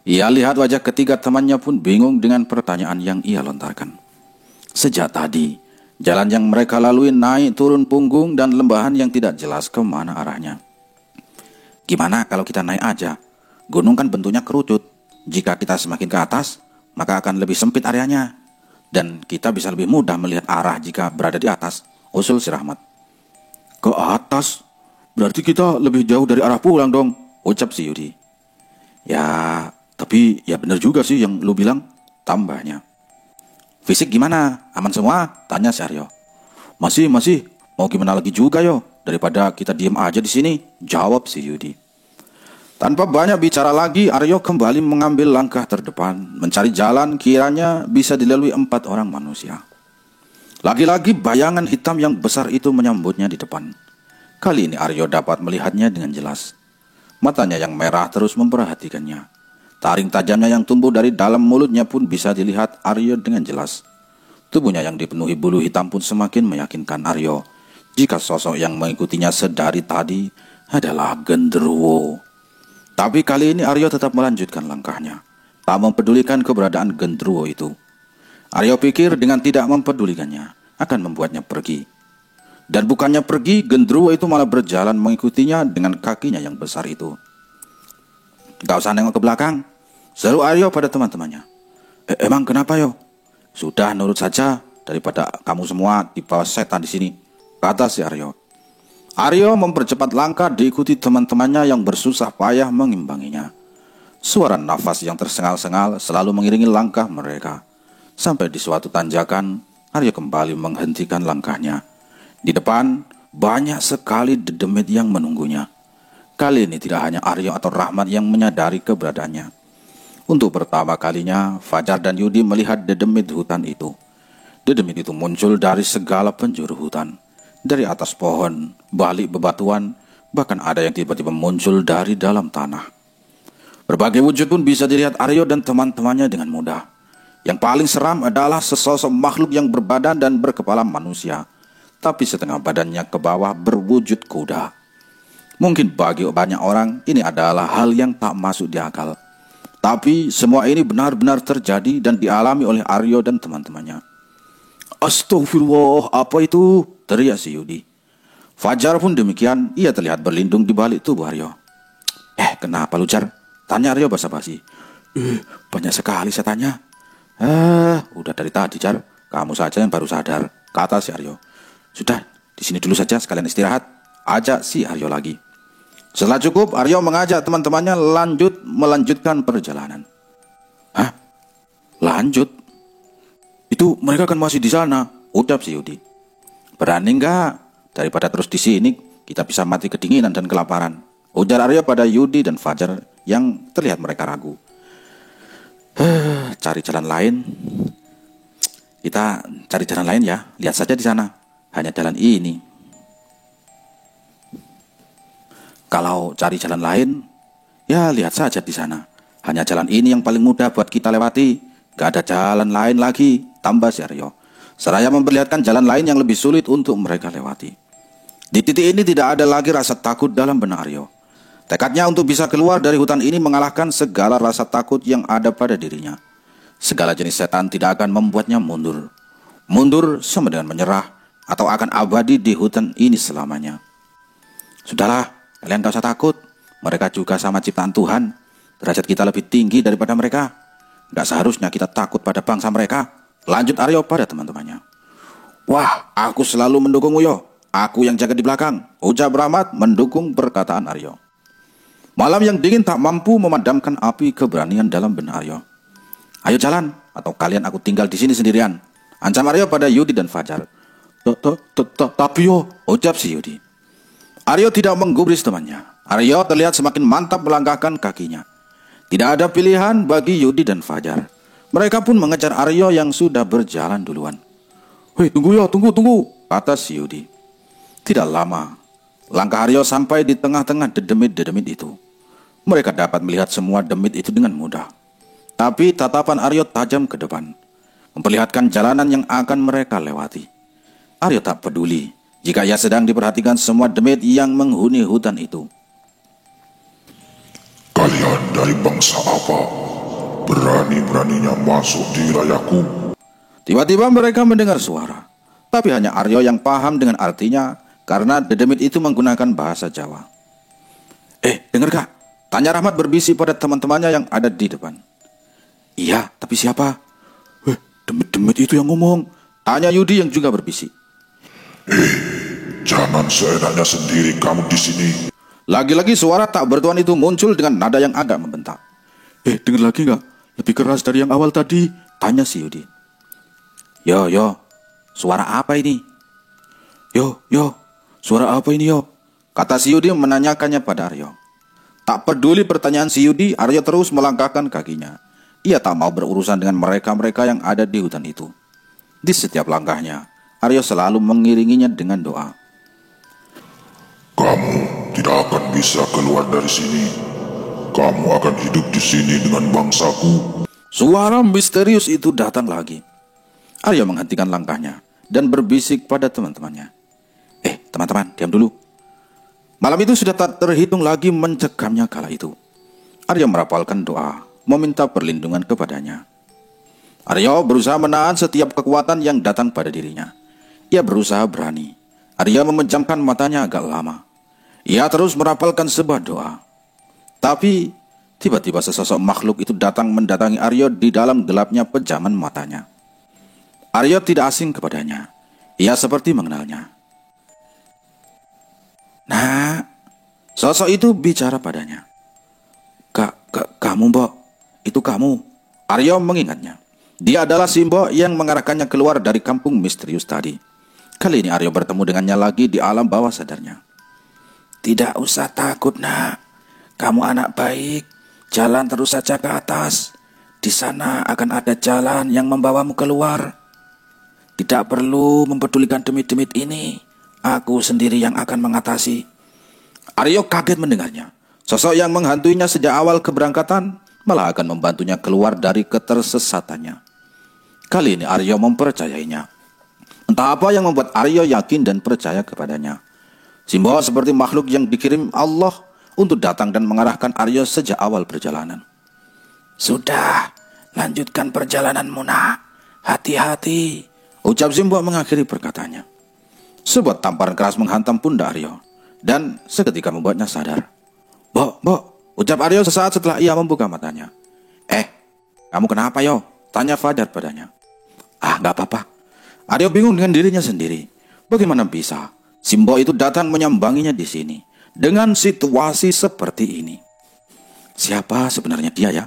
Ia lihat wajah ketiga temannya pun bingung dengan pertanyaan yang ia lontarkan. Sejak tadi, jalan yang mereka lalui naik turun punggung dan lembahan yang tidak jelas kemana arahnya. Gimana kalau kita naik aja? Gunung kan bentuknya kerucut. Jika kita semakin ke atas, maka akan lebih sempit areanya. Dan kita bisa lebih mudah melihat arah jika berada di atas, usul si Rahmat. Ke atas? Berarti kita lebih jauh dari arah pulang dong, ucap si Yudi. Ya, tapi ya benar juga sih yang lu bilang, tambahnya. Fisik gimana? Aman semua? Tanya si Aryo. Masih, mau gimana lagi juga yo, daripada kita diem aja di sini, jawab si Yudi. Tanpa banyak bicara lagi, Aryo kembali mengambil langkah terdepan, mencari jalan kiranya bisa dilalui 4 orang manusia. Lagi-lagi bayangan hitam yang besar itu menyambutnya di depan. Kali ini Aryo dapat melihatnya dengan jelas. Matanya yang merah terus memperhatikannya. Taring tajamnya yang tumbuh dari dalam mulutnya pun bisa dilihat Aryo dengan jelas. Tubuhnya yang dipenuhi bulu hitam pun semakin meyakinkan Aryo jika sosok yang mengikutinya sedari tadi adalah genderuwo. Tapi kali ini Aryo tetap melanjutkan langkahnya, tak mempedulikan keberadaan genderuwo itu. Aryo pikir dengan tidak mempedulikannya akan membuatnya pergi. Dan bukannya pergi, genderuwo itu malah berjalan mengikutinya dengan kakinya yang besar itu. "Gak usah nengok ke belakang," seru Aryo pada teman-temannya. Emang kenapa yo?" "Sudah, nurut saja daripada kamu semua di bawah setan di sini," kata si Aryo. Aryo mempercepat langkah diikuti teman-temannya yang bersusah payah mengimbanginya. Suara nafas yang tersengal-sengal selalu mengiringi langkah mereka. Sampai di suatu tanjakan, Aryo kembali menghentikan langkahnya. Di depan, banyak sekali dedemit yang menunggunya. Kali ini tidak hanya Aryo atau Rahmat yang menyadari keberadaannya. Untuk pertama kalinya, Fajar dan Yudi melihat dedemit hutan itu. Dedemit itu muncul dari segala penjuru hutan. Dari atas pohon, balik bebatuan, bahkan ada yang tiba-tiba muncul dari dalam tanah. Berbagai wujud pun bisa dilihat Aryo dan teman-temannya dengan mudah. Yang paling seram adalah sesosok makhluk yang berbadan dan berkepala manusia, tapi setengah badannya ke bawah berwujud kuda. Mungkin bagi banyak orang ini adalah hal yang tak masuk di akal. Tapi semua ini benar-benar terjadi dan dialami oleh Aryo dan teman-temannya. "Astagfirullah, apa itu?" teriak si Yudi. Fajar pun demikian, ia terlihat berlindung di balik tubuh Aryo. Kenapa lu, Jar?" tanya Aryo basa-basi. Banyak sekali setannya." Udah dari tadi, Jar. Kamu saja yang baru sadar," kata si Aryo. "Sudah, di sini dulu saja sekalian istirahat," ajak si Aryo lagi. Setelah cukup, Aryo mengajak teman-temannya melanjutkan perjalanan. "Hah? Lanjut? Itu mereka kan masih di sana," ucap si Yudi. "Berani enggak? Daripada terus di sini, kita bisa mati kedinginan dan kelaparan," ujar Aryo pada Yudi dan Fajar yang terlihat mereka ragu. Cari jalan lain. Kita cari jalan lain ya. Lihat saja di sana. Hanya jalan ini." "Kalau cari jalan lain, ya lihat saja di sana. Hanya jalan ini yang paling mudah buat kita lewati. Gak ada jalan lain lagi," tambah si Aryo. Seraya memperlihatkan jalan lain yang lebih sulit untuk mereka lewati. Di titik ini tidak ada lagi rasa takut dalam benak Aryo. Tekadnya untuk bisa keluar dari hutan ini mengalahkan segala rasa takut yang ada pada dirinya. Segala jenis setan tidak akan membuatnya mundur. Mundur sama dengan menyerah atau akan abadi di hutan ini selamanya. "Sudahlah, kalian gak usah takut. Mereka juga sama ciptaan Tuhan. Derajat kita lebih tinggi daripada mereka. Gak seharusnya kita takut pada bangsa mereka," lanjut Aryo pada teman-temannya. "Wah, aku selalu mendukungmu yo. Aku yang jaga di belakang," ucap Rahmat mendukung perkataan Aryo. Malam yang dingin tak mampu memadamkan api keberanian dalam benak Aryo. "Ayo jalan, atau kalian aku tinggal di sini sendirian," ancam Aryo pada Yudi dan Fajar. Tapi yo," ucap si Yudi. Aryo tidak menggubris temannya. Aryo terlihat semakin mantap melangkahkan kakinya. Tidak ada pilihan bagi Yudi dan Fajar. Mereka pun mengejar Aryo yang sudah berjalan duluan. Tunggu yo, tunggu," kata si Yudi. Tidak lama, langkah Aryo sampai di tengah-tengah dedemit-dedemit itu. Mereka dapat melihat semua demit itu dengan mudah. Tapi tatapan Aryo tajam ke depan, memperlihatkan jalanan yang akan mereka lewati. Aryo tak peduli jika ia sedang diperhatikan semua demit yang menghuni hutan itu. "Kalian dari bangsa apa? Berani-beraninya masuk di wilayahku?" Tiba-tiba mereka mendengar suara, tapi hanya Aryo yang paham dengan artinya karena dedemit itu menggunakan bahasa Jawa. Dengar kak? Tanya Rahmat berbisik pada teman-temannya yang ada di depan. "Iya, tapi siapa?" Demit-demit itu yang ngomong," tanya Yudi yang juga berbisik. Jangan seenaknya sendiri kamu di sini." Lagi-lagi suara tak bertuan itu muncul dengan nada yang agak membentak. Dengar lagi nggak? Lebih keras dari yang awal tadi," tanya si Yudi. Yo, suara apa ini?" Yo, suara apa ini yo?" kata si Yudi menanyakannya pada Aryo. Tak peduli pertanyaan si Yudi, Aryo terus melangkahkan kakinya. Ia tak mau berurusan dengan mereka-mereka yang ada di hutan itu. Di setiap langkahnya, Aryo selalu mengiringinya dengan doa. "Kamu tidak akan bisa keluar dari sini. Kamu akan hidup di sini dengan bangsaku." Suara misterius itu datang lagi. Aryo menghentikan langkahnya dan berbisik pada teman-temannya. Teman-teman, diam dulu." Malam itu sudah tak terhitung lagi mencekamnya kala itu. Aryo merapalkan doa, meminta perlindungan kepadanya. Aryo berusaha menahan setiap kekuatan yang datang pada dirinya. Ia berusaha berani. Aryo memejamkan matanya agak lama. Ia terus merapalkan sebuah doa. Tapi tiba-tiba sesosok makhluk itu datang mendatangi Aryo di dalam gelapnya pejaman matanya. Aryo tidak asing kepadanya. Ia seperti mengenalnya. Nah, sosok itu bicara padanya. Kamu, Mbok. Itu kamu. Aryo mengingatnya. Dia adalah si Mbok yang mengarahkannya keluar dari kampung misterius tadi. Kali ini Aryo bertemu dengannya lagi di alam bawah sadarnya. Tidak usah takut, nak. Kamu anak baik. Jalan terus saja ke atas. Di sana akan ada jalan yang membawamu keluar. Tidak perlu mempedulikan demit-demit ini. Aku sendiri yang akan mengatasi. Aryo kaget mendengarnya. Sosok yang menghantuinya sejak awal keberangkatan malah akan membantunya keluar dari ketersesatannya. Kali ini Aryo mempercayainya. Entah apa yang membuat Aryo yakin dan percaya kepadanya. Simbo seperti makhluk yang dikirim Allah untuk datang dan mengarahkan Aryo sejak awal perjalanan. Sudah, lanjutkan perjalananmu, nak. Hati-hati, ucap Simbo mengakhiri perkataannya. Sebuah tamparan keras menghantam pundak Aryo dan seketika membuatnya sadar. Mbok, ucap Aryo sesaat setelah ia membuka matanya. Kamu kenapa, yo? Tanya Fajar padanya. Gak apa-apa. Aryo bingung dengan dirinya sendiri. Bagaimana bisa Simbo itu datang menyambanginya di sini dengan situasi seperti ini? Siapa sebenarnya dia ya?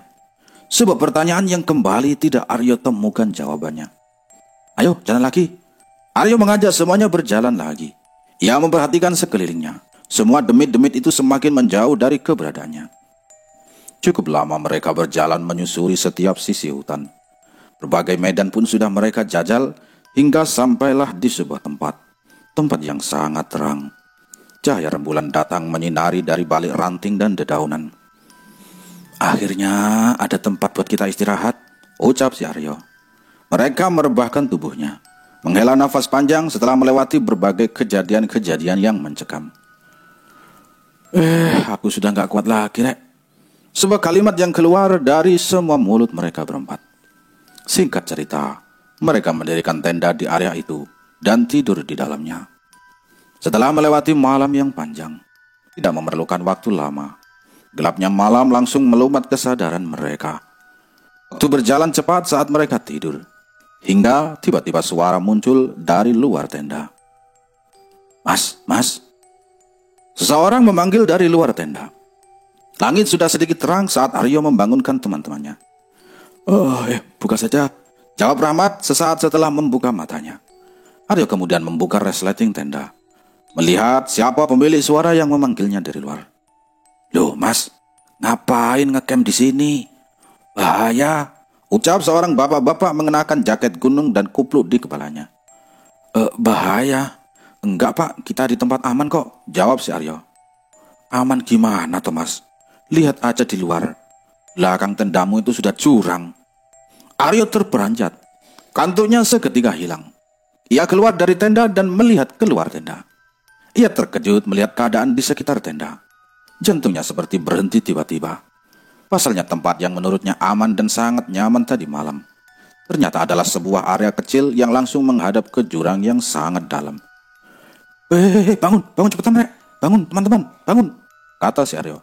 Sebuah pertanyaan yang kembali tidak Aryo temukan jawabannya. Ayo, jalan lagi. Aryo mengajak semuanya berjalan lagi. Ia memperhatikan sekelilingnya. Semua demit-demit itu semakin menjauh dari keberadaannya. Cukup lama mereka berjalan menyusuri setiap sisi hutan. Berbagai medan pun sudah mereka jajal hingga sampailah di sebuah tempat. Tempat yang sangat terang. Cahaya rembulan datang menyinari dari balik ranting dan dedaunan. Akhirnya ada tempat buat kita istirahat, ucap si Aryo. Mereka merebahkan tubuhnya. Menghela nafas panjang setelah melewati berbagai kejadian-kejadian yang mencekam. Aku sudah gak kuat lagi, Rek. Sebuah kalimat yang keluar dari semua mulut mereka berempat. Singkat cerita, mereka mendirikan tenda di area itu dan tidur di dalamnya. Setelah melewati malam yang panjang, tidak memerlukan waktu lama, gelapnya malam langsung melumat kesadaran mereka. Waktu berjalan cepat saat mereka tidur. Hingga tiba-tiba suara muncul dari luar tenda. Mas. Seseorang memanggil dari luar tenda. Langit sudah sedikit terang saat Aryo membangunkan teman-temannya. Buka saja, jawab Rahmat sesaat setelah membuka matanya. Aryo kemudian membuka resleting tenda. Melihat siapa pemilik suara yang memanggilnya dari luar. Loh, Mas, ngapain ngecamp di sini? Bahaya, ucap seorang bapak-bapak mengenakan jaket gunung dan kupluk di kepalanya. Bahaya? Enggak, Pak, kita di tempat aman kok, jawab si Aryo. Aman gimana, Thomas? Lihat aja di luar. Belakang tendamu itu sudah curang. Aryo terperanjat. Kantuknya seketika hilang. Ia keluar dari tenda dan melihat keluar tenda. Ia terkejut melihat keadaan di sekitar tenda. Jantungnya seperti berhenti tiba-tiba. Pasalnya tempat yang menurutnya aman dan sangat nyaman tadi malam ternyata adalah sebuah area kecil yang langsung menghadap ke jurang yang sangat dalam. Bangun cepetan, Rek. Bangun, teman-teman, bangun, kata si Aryo.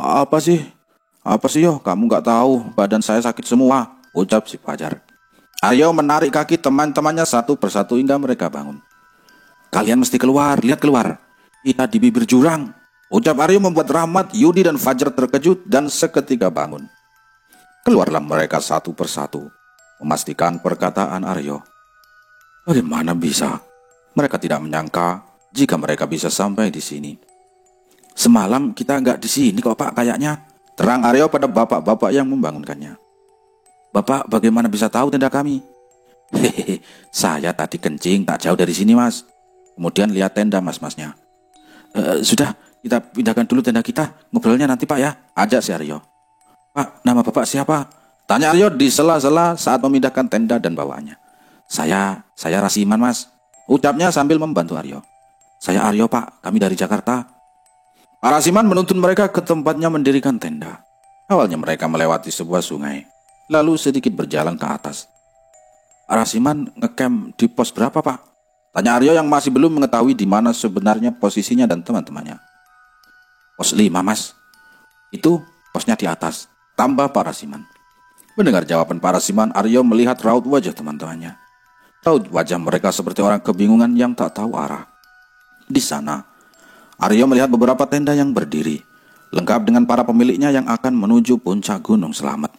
Apa sih yo, kamu gak tahu badan saya sakit semua, ucap si Fajar. Aryo menarik kaki teman-temannya satu persatu hingga mereka bangun. Kalian mesti keluar, lihat keluar. Kita di bibir jurang, ucap Aryo membuat Rahmat, Yudi dan Fajar terkejut dan seketika bangun. Keluarlah mereka satu persatu, memastikan perkataan Aryo. Bagaimana bisa? Mereka tidak menyangka jika mereka bisa sampai di sini. Semalam kita nggak di sini kok, Pak, kayaknya, terang Aryo pada bapak-bapak yang membangunkannya. Bapak bagaimana bisa tahu tenda kami? Hehehe, saya tadi kencing tak jauh dari sini, Mas. Kemudian lihat tenda mas-masnya. Sudah, kita pindahkan dulu tenda kita, ngobrolnya nanti, Pak, ya, ajak si Aryo. Pak, nama Bapak siapa? Tanya Aryo di sela-sela saat memindahkan tenda dan bawaannya. Saya Rasiman, Mas, ucapnya sambil membantu Aryo. Saya Aryo, Pak, kami dari Jakarta. Pak Rasiman menuntun mereka ke tempatnya mendirikan tenda. Awalnya mereka melewati sebuah sungai, lalu sedikit berjalan ke atas. Rasiman ngecamp di pos berapa, Pak? Tanya Aryo yang masih belum mengetahui di mana sebenarnya posisinya dan teman-temannya. Pos 5 mas. Itu posnya di atas, tambah Pak Rasiman. Mendengar jawaban Pak Rasiman, Aryo melihat raut wajah teman-temannya. Raut wajah mereka seperti orang kebingungan yang tak tahu arah. Di sana, Aryo melihat beberapa tenda yang berdiri, lengkap dengan para pemiliknya yang akan menuju puncak Gunung Selamat.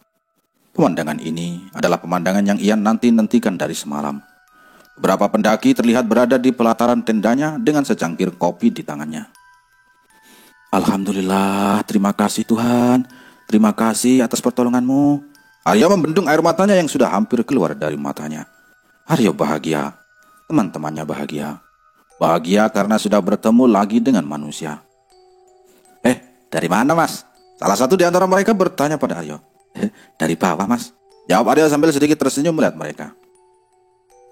Pemandangan ini adalah pemandangan yang ia nanti-nantikan dari semalam. Beberapa pendaki terlihat berada di pelataran tendanya dengan secangkir kopi di tangannya. Alhamdulillah, terima kasih Tuhan. Terima kasih atas pertolonganmu. Aryo membendung air matanya yang sudah hampir keluar dari matanya. Aryo bahagia, teman-temannya bahagia. Bahagia karena sudah bertemu lagi dengan manusia. Dari mana mas? Salah satu di antara mereka bertanya pada Aryo. Dari bawah mas, jawab Aryo sambil sedikit tersenyum melihat mereka.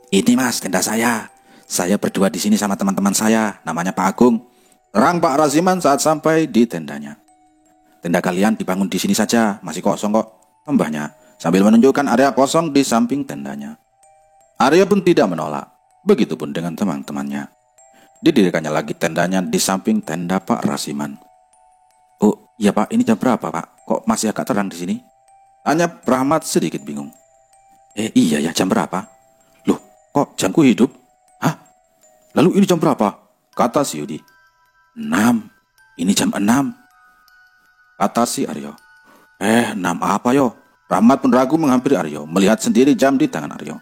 Ini mas, tenda saya. Saya berdua di sini sama teman-teman saya, namanya Pak Agung. Terang Pak Rasiman saat sampai di tendanya. Tenda kalian dibangun di sini saja, masih kosong kok, tambahnya sambil menunjukkan area kosong di samping tendanya. Aryo pun tidak menolak, begitupun dengan teman-temannya. Didirikannya lagi tendanya di samping tenda Pak Rasiman. Oh iya Pak, ini jam berapa Pak? Kok masih agak terang di sini? Tanya Rahmat sedikit bingung. Iya ya, jam berapa? Loh, kok jamku hidup? Hah? Lalu ini jam berapa? Kata si Yudi. 6. Ini jam 6. Kata si Aryo. 6 apa yo? Rahmat pun ragu menghampiri Aryo, melihat sendiri jam di tangan Aryo.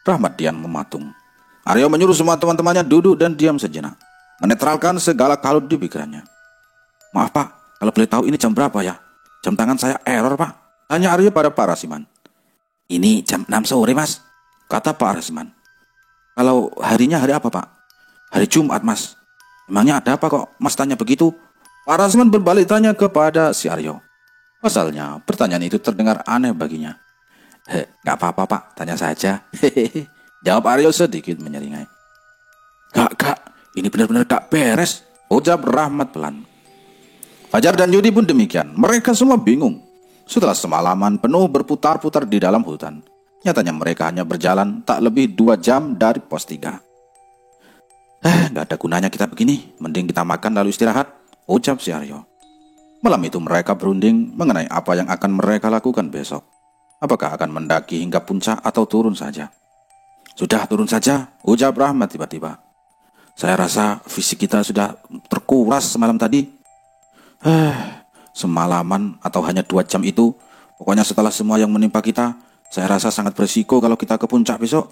Rahmat diam mematung. Aryo menyuruh semua teman-temannya duduk dan diam sejenak, menetralkan segala kalut di pikirannya. Maaf Pak, kalau boleh tahu ini jam berapa ya? Jam tangan saya error Pak. Tanya Aryo pada Pak Rasiman. Ini jam 6 sore mas, kata Pak Rasiman. Kalau harinya hari apa Pak? Hari Jumat mas. Emangnya ada apa kok mas tanya begitu? Pak Rasiman berbalik tanya kepada si Aryo. Pasalnya pertanyaan itu terdengar aneh baginya. Gak apa-apa Pak, tanya saja. Hehehe. Jawab Aryo sedikit menyeringai. Kak, ini benar-benar gak beres, ucap Rahmat pelan. Fajar dan Yudi pun demikian, mereka semua bingung. Setelah semalaman penuh berputar-putar di dalam hutan, nyatanya mereka hanya berjalan tak lebih 2 jam dari pos 3. Gak ada gunanya kita begini, mending kita makan lalu istirahat, ucap si Aryo. Malam itu mereka berunding mengenai apa yang akan mereka lakukan besok. Apakah akan mendaki hingga puncak atau turun saja? Sudah turun saja, ucap Rahmat tiba-tiba. Saya rasa fisik kita sudah terkuras semalam tadi. Semalaman atau hanya 2 jam itu, pokoknya setelah semua yang menimpa kita, saya rasa sangat berisiko kalau kita ke puncak besok.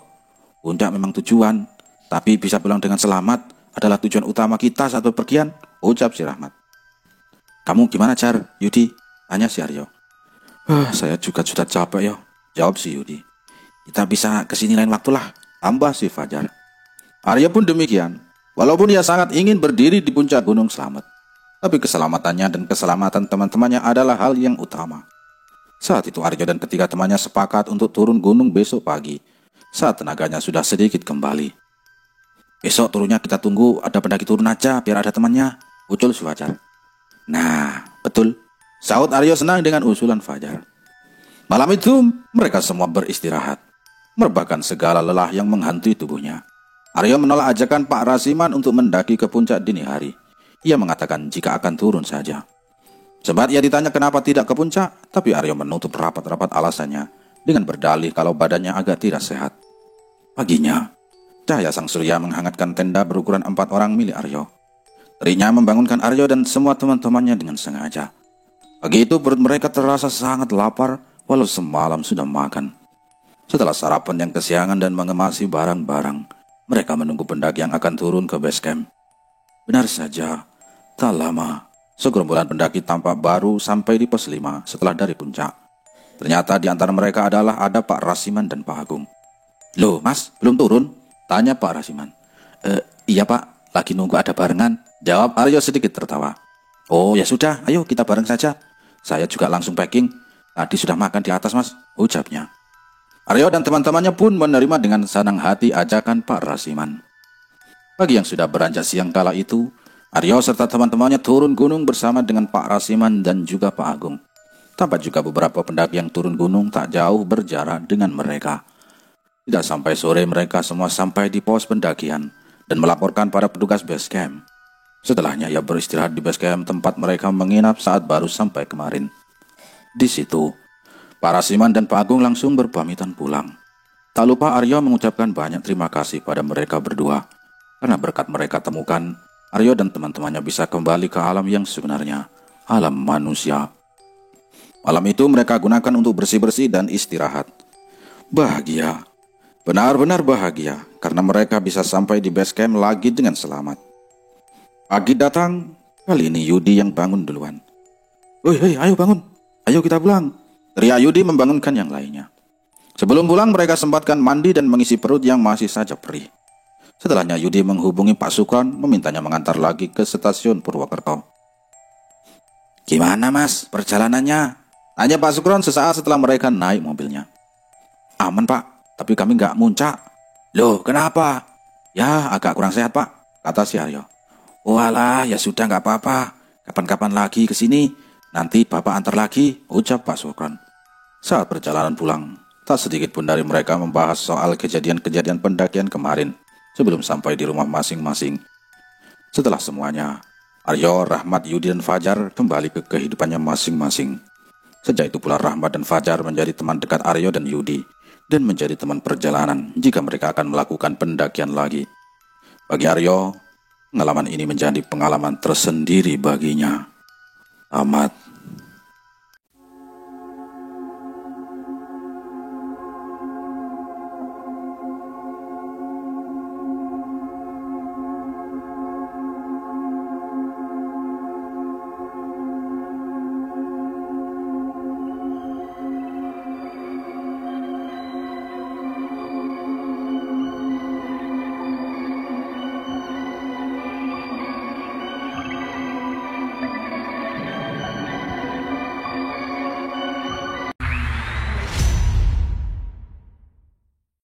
Puncak memang tujuan, tapi bisa pulang dengan selamat adalah tujuan utama kita saat bepergian, ucap si Rahmat. Kamu gimana Jar, Yudi? Tanya si Aryo. Saya juga sudah capek ya, jawab si Yudi. Kita bisa kesini lain waktu lah, tambah si Fajar. Aryo pun demikian, walaupun ia sangat ingin berdiri di puncak Gunung Selamat. Tapi keselamatannya dan keselamatan teman-temannya adalah hal yang utama. Saat itu Aryo dan ketiga temannya sepakat untuk turun gunung besok pagi, saat tenaganya sudah sedikit kembali. Besok turunnya kita tunggu ada pendaki turun aja biar ada temannya, ucul si Fajar. Nah, betul, sahut Aryo senang dengan usulan Fajar. Malam itu mereka semua beristirahat, merebahkan segala lelah yang menghantui tubuhnya. Aryo menolak ajakan Pak Rasiman untuk mendaki ke puncak dini hari. Ia mengatakan jika akan turun saja. Sempat ia ditanya kenapa tidak ke puncak, tapi Aryo menutup rapat-rapat alasannya dengan berdalih kalau badannya agak tidak sehat. Paginya, cahaya sang surya menghangatkan tenda berukuran 4 orang milik Aryo. Terinya membangunkan Aryo dan semua teman-temannya dengan sengaja. Pagi itu perut mereka terasa sangat lapar walau semalam sudah makan. Setelah sarapan yang kesiangan dan mengemasi barang-barang, mereka menunggu pendaki yang akan turun ke base camp. Benar saja, tak lama, segerombolan pendaki tampak baru sampai di pos 5 setelah dari puncak. Ternyata di antara mereka ada Pak Rasiman dan Pak Agung. Loh mas, belum turun? Tanya Pak Rasiman. Iya pak, lagi nunggu ada barengan, jawab Aryo sedikit tertawa. Oh ya sudah, ayo kita bareng saja. Saya juga langsung packing, tadi sudah makan di atas mas, ucapnya. Aryo dan teman-temannya pun menerima dengan senang hati ajakan Pak Rasiman. Pagi yang sudah beranjak siang kala itu, Aryo serta teman-temannya turun gunung bersama dengan Pak Rasiman dan juga Pak Agung. Tampak juga beberapa pendaki yang turun gunung tak jauh berjarak dengan mereka. Tidak sampai sore mereka semua sampai di pos pendakian dan melaporkan pada petugas base camp. Setelahnya ia beristirahat di base camp tempat mereka menginap saat baru sampai kemarin. Di situ, Pak Rasiman dan Pak Agung langsung berpamitan pulang. Tak lupa Aryo mengucapkan banyak terima kasih pada mereka berdua, karena berkat mereka temukan, Aryo dan teman-temannya bisa kembali ke alam yang sebenarnya, alam manusia. Malam itu mereka gunakan untuk bersih-bersih dan istirahat. Bahagia, benar-benar bahagia, karena mereka bisa sampai di base camp lagi dengan selamat. Pagi datang, kali ini Yudi yang bangun duluan. Hei, ayo bangun, ayo kita pulang, teriak Yudi membangunkan yang lainnya. Sebelum pulang mereka sempatkan mandi dan mengisi perut yang masih saja perih. Setelahnya Yudi menghubungi Pak Sukron memintanya mengantar lagi ke stasiun Purwokerto. Gimana mas perjalanannya? Tanya Pak Sukron sesaat setelah mereka naik mobilnya. Aman pak, tapi kami nggak muncak. Loh kenapa? Ya agak kurang sehat pak, kata si Aryo. Walah ya sudah nggak apa-apa, kapan-kapan lagi ke sini, nanti bapak antar lagi, ucap Pak Sukron. Saat perjalanan pulang, tak sedikit pun dari mereka membahas soal kejadian-kejadian pendakian kemarin sebelum sampai di rumah masing-masing. Setelah semuanya, Aryo, Rahmat, Yudi, dan Fajar kembali ke kehidupannya masing-masing. Sejak itu pula Rahmat dan Fajar menjadi teman dekat Aryo dan Yudi, dan menjadi teman perjalanan jika mereka akan melakukan pendakian lagi. Bagi Aryo, pengalaman ini menjadi pengalaman tersendiri baginya. Tamat.